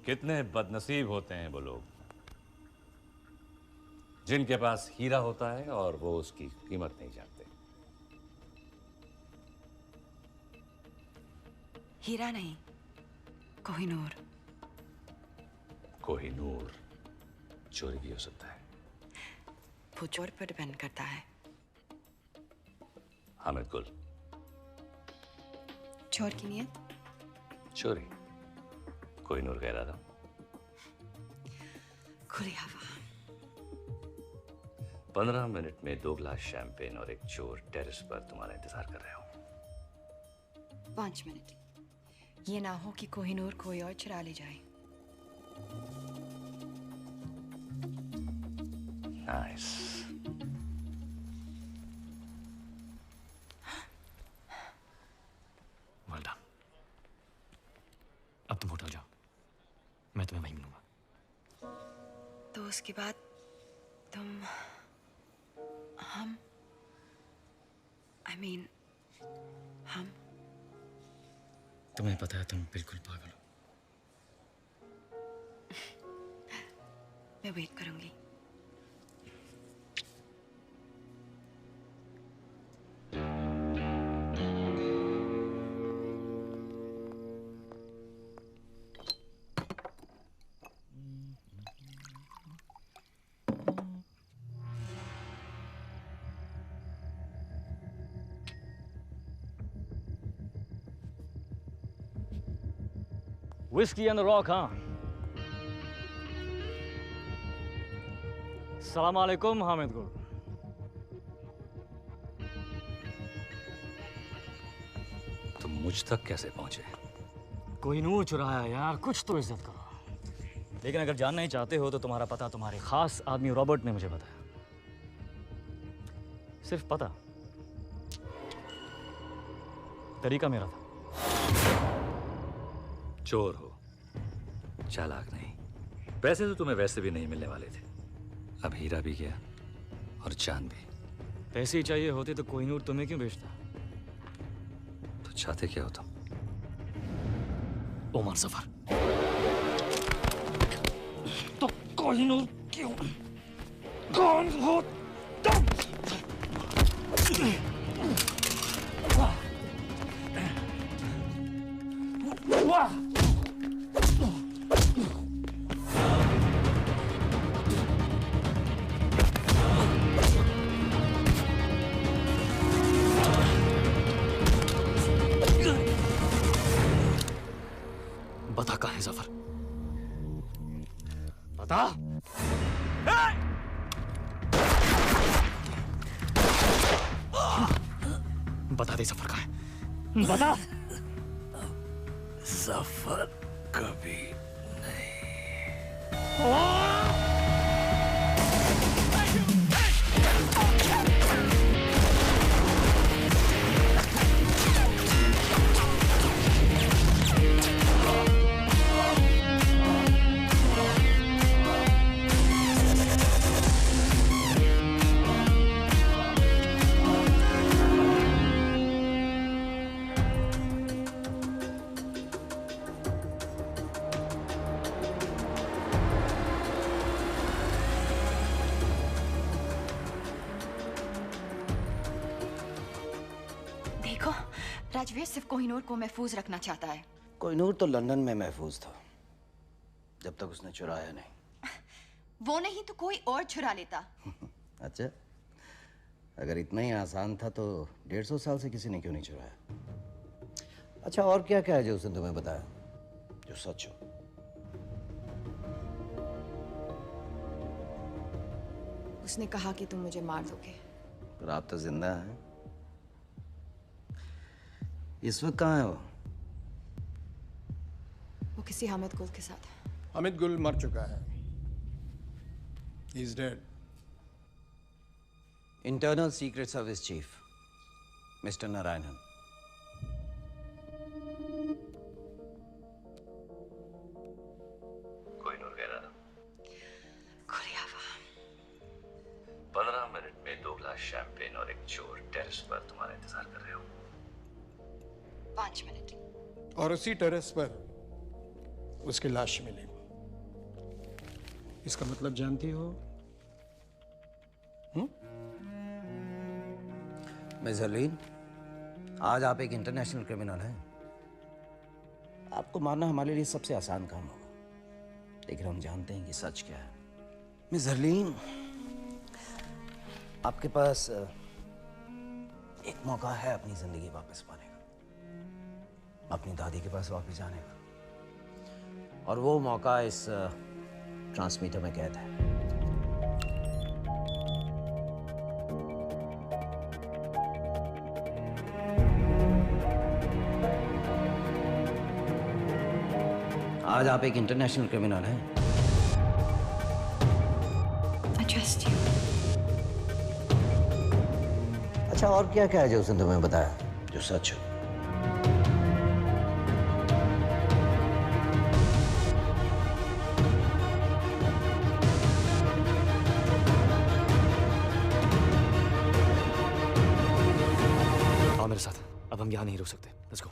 कितने बदनसीब होते हैं वो लोग जिनके पास हीरा होता है और वो उसकी कीमत नहीं जानते। हीरा नहीं, कोहिनूर। कोहिनूर चोरी भी हो सकता है। वो चोर पर डिपेंड करता है। हामिद गुल। चोर की नियत? चोरी कोहिनूर का इरादा। खुली हवा। 15 मिनट में 2 गिलास शैंपेन और एक चोर टेरेस पर तुम्हारा इंतजार कर रहे हो। 5 मिनट। ये ना हो कि कोहिनूर कोई और चुरा ले जाए। नाइस। Well done. अब तुम होटल जाओ, मैं तुम्हें वहीं मिलूंगा। तो उसके बाद तुम हम हम तुम्हें पता है तुम बिल्कुल पागल हो। मैं वेट करूंगी। Whiskey and the rock, हाँ? सलाम अलैकुम हामिद गुल। तुम मुझ तक कैसे पहुंचे? कोहिनूर चुराया यार, कुछ तो इज्जत करो। लेकिन अगर जानना ही चाहते हो तो तुम्हारा पता तुम्हारे खास आदमी रॉबर्ट ने मुझे बताया। सिर्फ पता, तरीका मेरा था। चोर हो, चालाक नहीं। पैसे तो तुम्हें वैसे भी नहीं मिलने वाले थे। अब हीरा भी गया और चांद भी। पैसे ही चाहिए होते तो कोहिनूर तुम्हें क्यों बेचता? तो चाहते क्या हो तुम? ओमर सफर। तो कोहिनूर क्यों? कौन हो तुम? वाह! बता कहाँ है जफर? बता। बता दे जफर कहाँ है? बता। जफर कभी राजवीर सिर्फ कोहिनूर को महफूज रखना चाहता है। कोहिनूर तो लंदन में महफूज था जब तक उसने चुराया नहीं। वो नहीं तो कोई और चुरा लेता। अच्छा, अगर इतना ही आसान था तो 150 साल से किसी ने क्यों नहीं चुराया? अच्छा, और क्या क्या है जो उसने तुम्हें बताया जो सच हो? उसने कहा कि तुम मुझे मार दोगे। पर आप तो जिंदा हैं। इस वक्त कहाँ है वो? वो किसी हामिद गुल के साथ है। हामिद गुल मर चुका है। He is dead. Internal secret service chief mister Narayanan. Kohinoor कह रहा था। खुली हवा। 15 मिनट में 2 गिलास शैंपेन और एक चोर टेरेस पर तुम्हारा इंतजार कर रहे हो। 5 मिनट। और उसी टेरेस पर उसकी लाश मिली। इसका मतलब जानती हो? मिस हरलीन, आज आप एक इंटरनेशनल क्रिमिनल हैं। आपको मारना हमारे लिए सबसे आसान काम होगा, लेकिन हम जानते हैं कि सच क्या है। मिस हरलीन, आपके पास एक मौका है अपनी जिंदगी वापस पाने का, अपनी दादी के पास वापस जाने का, और वो मौका इस ट्रांसमीटर में कैद है। आज आप एक इंटरनेशनल क्रिमिनल हैं। I trust you. अच्छा, और क्या क्या है जो उसने तुम्हें बताया जो सच हो? आओ मेरे साथ, अब हम यहाँ नहीं रुक सकते। Let's go.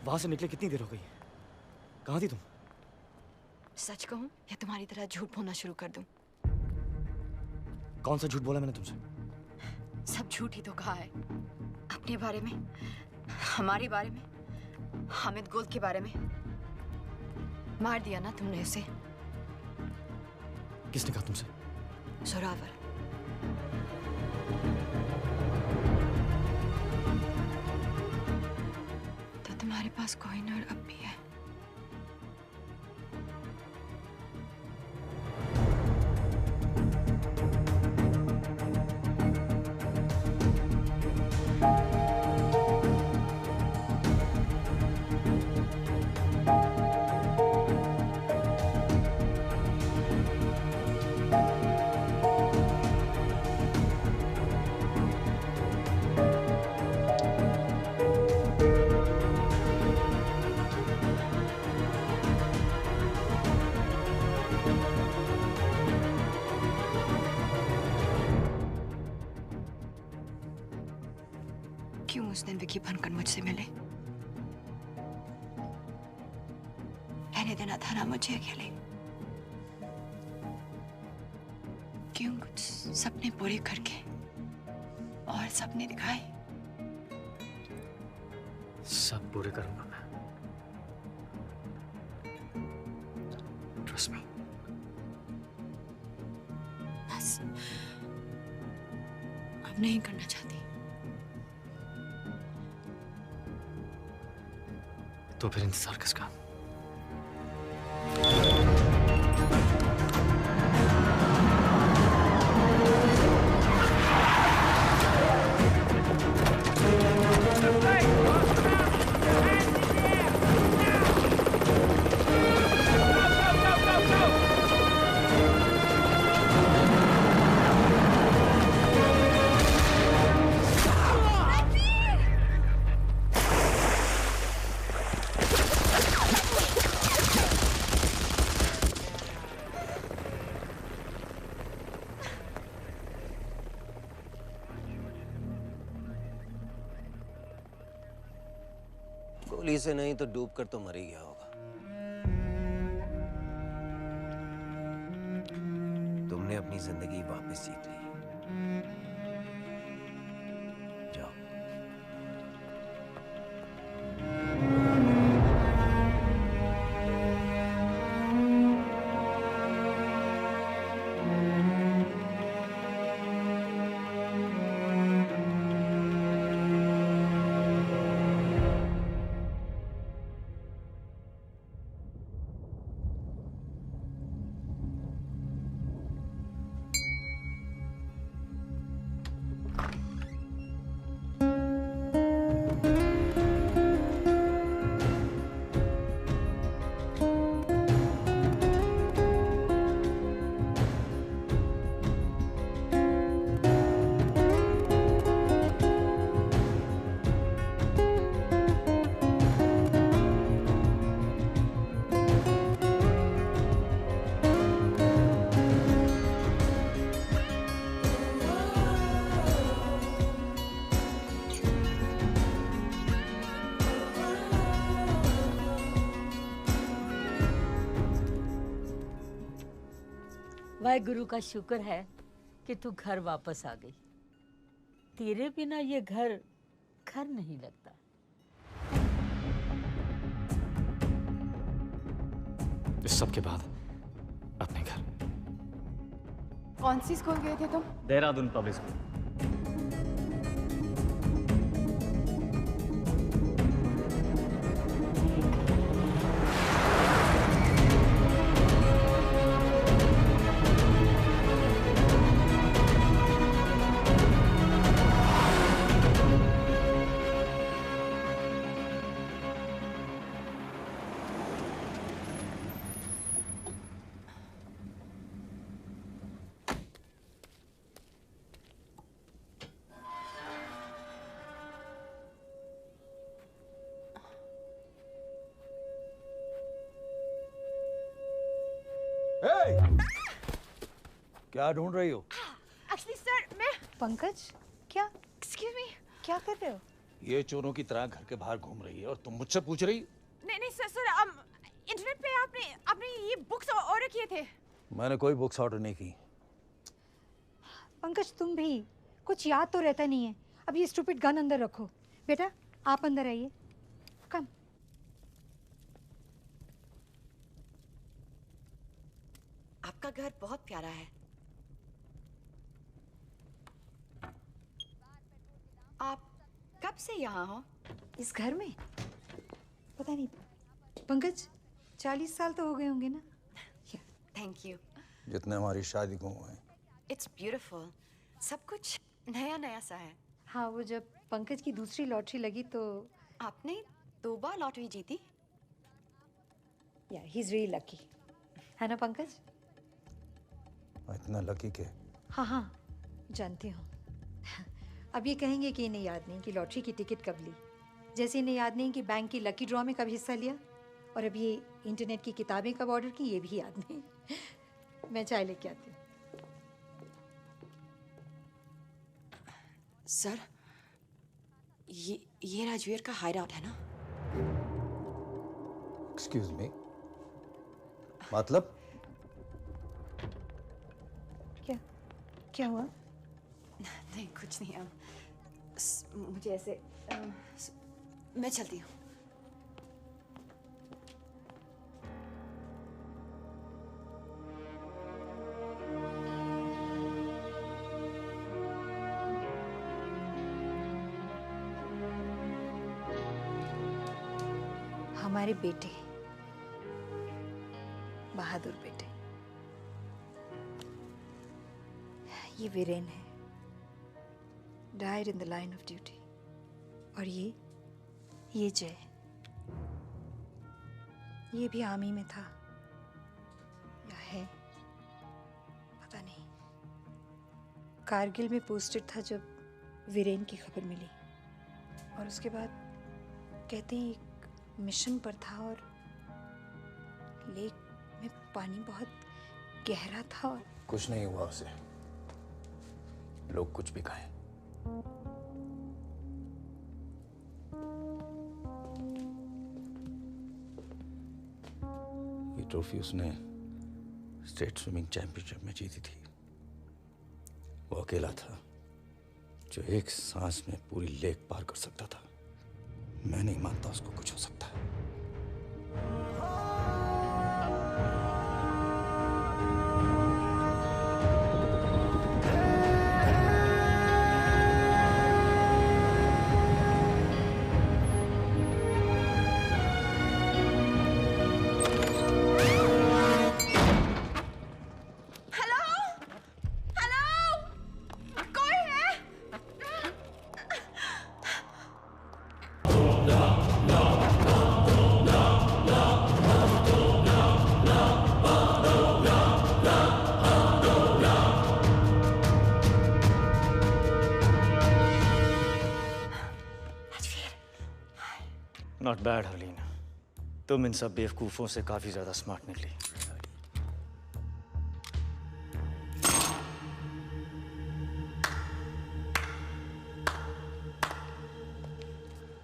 वहां से निकले कितनी देर हो गई? कहाँ थी तुम? सच कहूं या तुम्हारी तरह झूठ बोलना शुरू कर दूं? कौन सा झूठ बोला मैंने तुमसे? सब झूठ ही तो कहा है। अपने बारे में, हमारे बारे में, हामिद गुल के बारे में। मार दिया ना तुमने उसे। किसने कहा तुमसे? जोरावर। तो तुम्हारे पास कोहिनूर अब भी है। क्यों उस दिन विकी बनकर मुझसे मिले? रहने देना था ना मुझे अकेले। क्यों कुछ सपने पूरे करके और सपने दिखाए? सब पूरे करूंगा मैं। Trust me. बस अब नहीं करना चाहती। तो फिर इंतजार किसका? गोली से नहीं तो डूब कर तो मर ही गया होगा। तुमने अपनी जिंदगी वापस जीत ली। जाओ। वाहेगुरु का शुक्र है कि तू घर वापस आ गई। तेरे बिना ये घर घर नहीं लगता। इस सब के बाद अपने घर। कौन सी स्कूल गए थे तुम? Dehradun public school. क्या ढूंढ रही हो? एक्चुअली सर मैं पंकज, क्या? Excuse me. क्या कर रहे हो? ये चोरों की तरह घर के बाहर घूम रही है और तुम मुझसे पूछ रही? नहीं नहीं सर सर इंटरनेट पे आपने ये बुक्स ऑर्डर किए थे। मैंने कोई बुक्स ऑर्डर नहीं की। पंकज तुम भी कुछ याद तो रहता नहीं है। अब ये स्टूपिड गन अंदर रखो। बेटा आप अंदर आइए। कम। आपका घर बहुत प्यारा है। आप कब से यहाँ हो? इस घर में? पता नहीं पंकज, 40 साल तो हो गए होंगे ना। Thank you. जितने हमारी शादी को हुए हैं। It's beautiful. सब कुछ नया नया सा है। हाँ, वो जब पंकज की दूसरी लॉटरी लगी तो आपने 2 बार लॉटरी जीती? या ही इज रियली लकी, है ना पंकज? इतना लकी के? हाँ हाँ जानती हूँ। अब ये कहेंगे कि इन्हें याद नहीं कि लॉटरी की टिकट कब ली, जैसे इन्हें याद नहीं कि बैंक की लकी ड्रॉ में कब हिस्सा लिया, और अब ये इंटरनेट की किताबें कब ऑर्डर की ये भी याद नहीं। मैं चाय लेके आती हूँ। सर ये राजवीर का हाइड आउट है ना? एक्सक्यूज मी, मतलब? क्या हुआ? नहीं कुछ नहीं। मुझे ऐसे मैं चलती हूँ। हमारे बेटे, बहादुर बेटे, ये वीरेन है, died in the line of duty. और ये जय, ये भी आर्मी में था या है पता नहीं। कारगिल में पोस्टेड था जब वीरेन की खबर मिली, और उसके बाद कहते हैं एक मिशन पर था और लेक में पानी बहुत गहरा था और कुछ नहीं हुआ उसे, लोग कुछ भी कहें। ये ट्रॉफी उसने स्टेट स्विमिंग चैंपियनशिप में जीती थी। वो अकेला था जो एक सांस में पूरी लेक पार कर सकता था। मैं नहीं मानता उसको कुछ हो सकता है। नॉट बैड हरलीन, तुम इन सब बेवकूफों से काफी ज्यादा स्मार्ट निकली।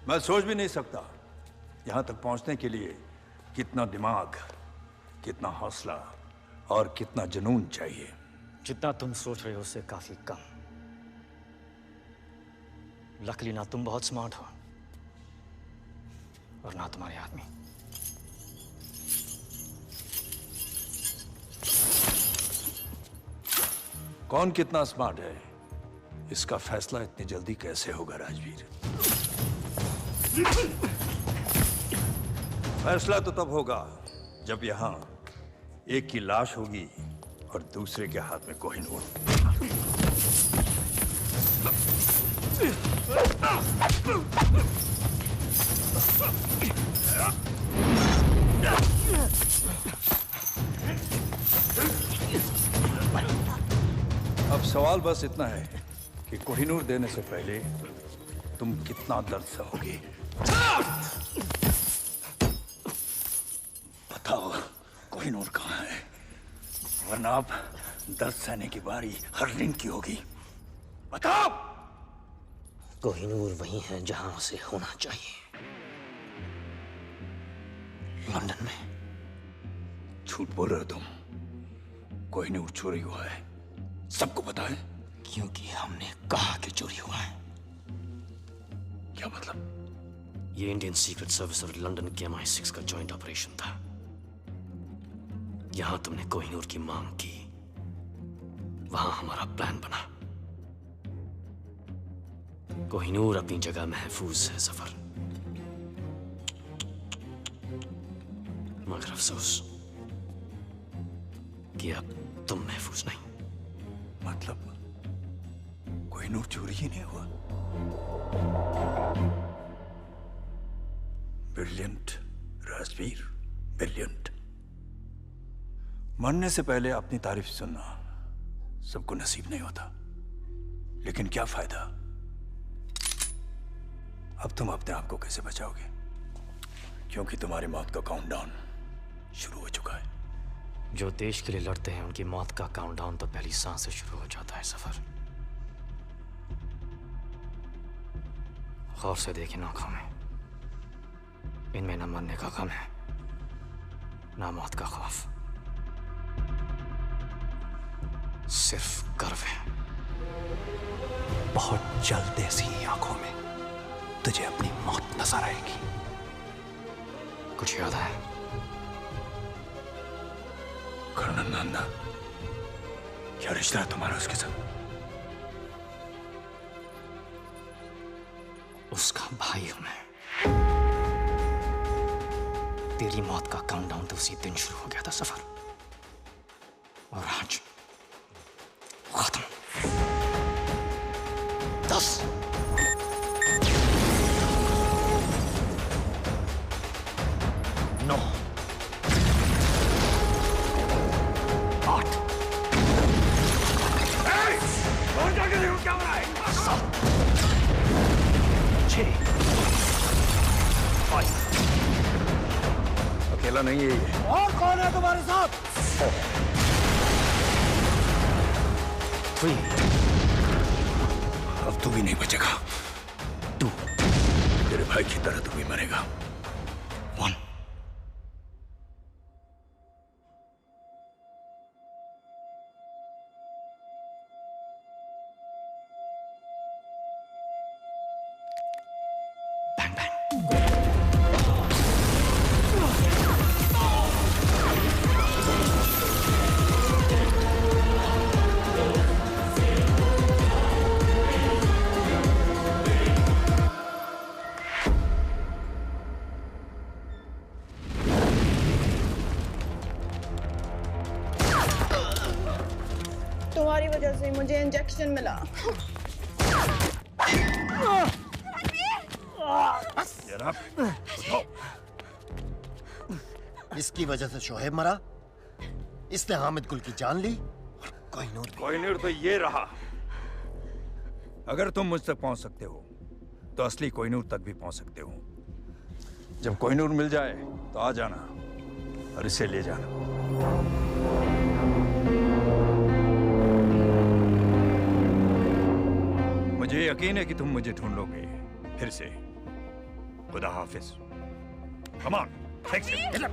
मैं सोच भी नहीं सकता यहां तक पहुंचने के लिए कितना दिमाग, कितना हौसला और कितना जुनून चाहिए। जितना तुम सोच रहे हो उससे काफी कम। लकली ना तुम बहुत स्मार्ट हो और ना तुम्हारे आदमी। कौन कितना स्मार्ट है इसका फैसला इतनी जल्दी कैसे होगा राजवीर? फैसला तो तब होगा जब यहां एक की लाश होगी और दूसरे के हाथ में कोहिनूर। अब सवाल बस इतना है कि कोहिनूर देने से पहले तुम कितना दर्द सहोगे। बताओ कोहिनूर कहाँ है, वरना अब दर्द सहने की बारी हरलीन की होगी। बताओ। कोहिनूर वही है जहां उसे होना चाहिए, लंदन में। झूठ बोल रहे हो तुम। कोहिनूर चोरी हुआ है, सबको पता है। क्योंकि हमने कहा कि चोरी हुआ है। क्या मतलब? ये इंडियन सीक्रेट सर्विस और लंदन के MI6 का जॉइंट ऑपरेशन था। यहां तुमने कोहिनूर की मांग की, वहां हमारा प्लान बना। कोहिनूर अपनी जगह महफूज है सफर, मगर अफसोस कि अब तुम महफूज नहीं। मतलब कोहिनूर चोरी ही नहीं हुआ? Brilliant Rajveer, brilliant. मरने से पहले अपनी तारीफ सुनना सबको नसीब नहीं होता, लेकिन क्या फायदा? अब तुम अपने आप को कैसे बचाओगे? क्योंकि तुम्हारी मौत का काउंटडाउन शुरू हो चुका है। जो देश के लिए लड़ते हैं उनकी मौत का काउंटडाउन तो पहली सांस से शुरू हो जाता है सफर। गौर से देखें आंखों में, इनमें न मरने का गम है, न मौत का खौफ, सिर्फ गर्व है। बहुत जल्द ऐसी आंखों में तुझे अपनी मौत नजर आएगी। कुछ याद है? कर्नल नंदा, क्या रिश्ता है तुम्हारा उसके साथ? उसका भाई हूं मैं। तेरी मौत का काउंटडाउन तो उसी दिन शुरू हो गया था सफर, और आज खत्म। 10 9 8 और जाके देखो क्या हो रहा है। 7 6 5 अकेला नहीं है ये। और कौन है तुम्हारे साथ? 4 3 अब तू भी नहीं बचेगा। 2 तेरे भाई की तरह तू भी मरेगा। 1 तुम्हारी वजह से मुझे इंजेक्शन मिला। इसकी वजह से शोहेब मरा, इसने हामिद गुल की जान ली, और कोहिनूर तो ये रहा। अगर तुम मुझ तक पहुंच सकते हो तो असली कोहिनूर तक भी पहुंच सकते हो। जब कोहिनूर मिल जाए तो आ जाना और इसे ले जाना। मुझे यकीन है कि तुम मुझे ढूंढ लोगे फिर से। खुदा हाफिज। Come on, take it, get up.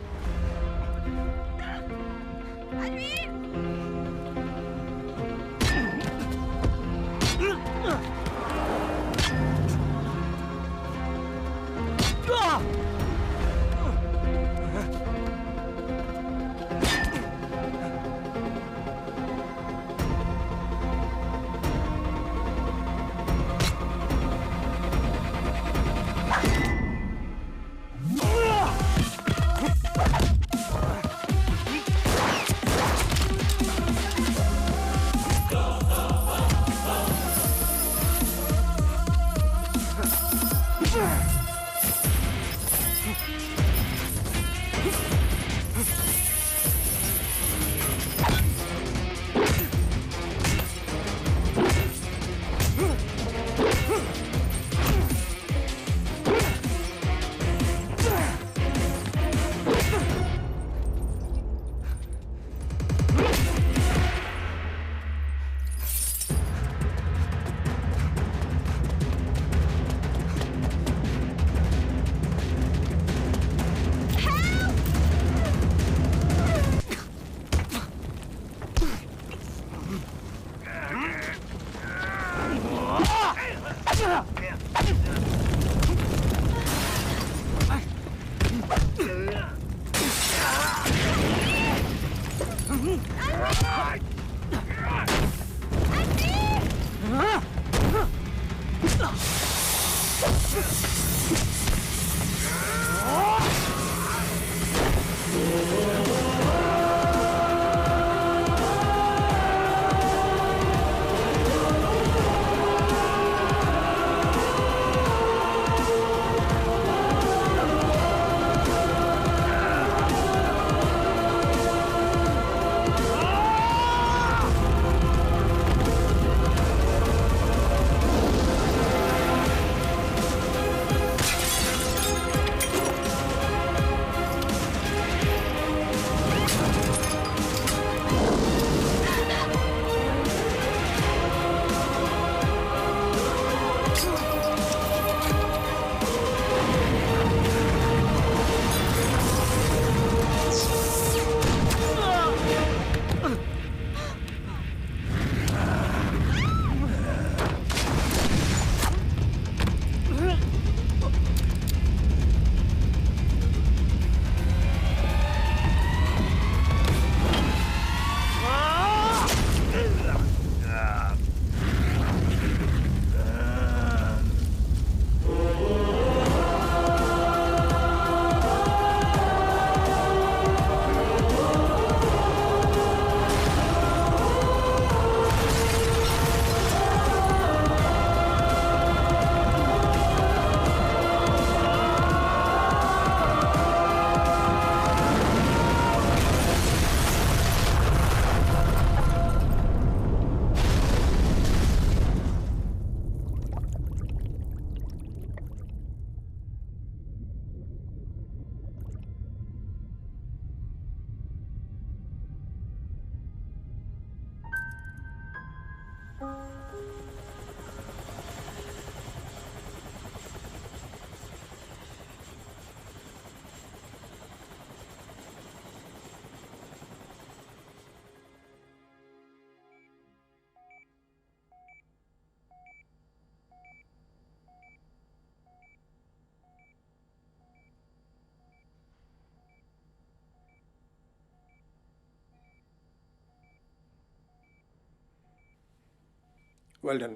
Well done.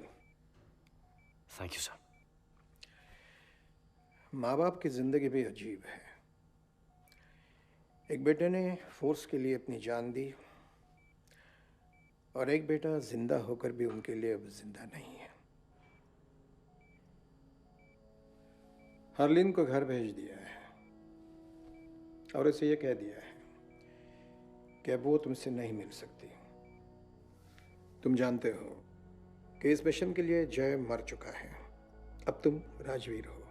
Thank you sir. माँ बाप की जिंदगी भी अजीब है। एक बेटे ने फोर्स के लिए अपनी जान दी और एक बेटा जिंदा होकर भी उनके लिए अब जिंदा नहीं है। हरलीन को घर भेज दिया है और उसे यह कह दिया है कि अब वो तुमसे नहीं मिल सकती। तुम जानते हो कि इस मिशन के लिए जय मर चुका है, अब तुम राजवीर हो।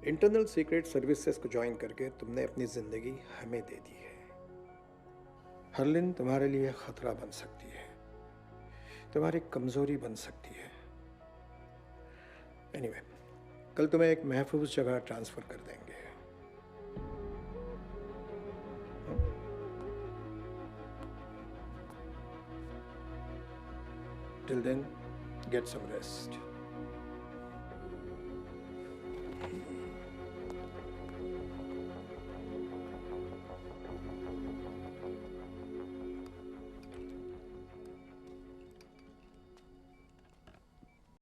इंटरनल सीक्रेट सर्विसेज को ज्वाइन करके तुमने अपनी जिंदगी हमें दे दी है। हरलिन तुम्हारे लिए खतरा बन सकती है, तुम्हारी कमजोरी बन सकती है। एनीवे, कल तुम्हें एक महफूज जगह ट्रांसफर कर देंगे। Till then, get some rest.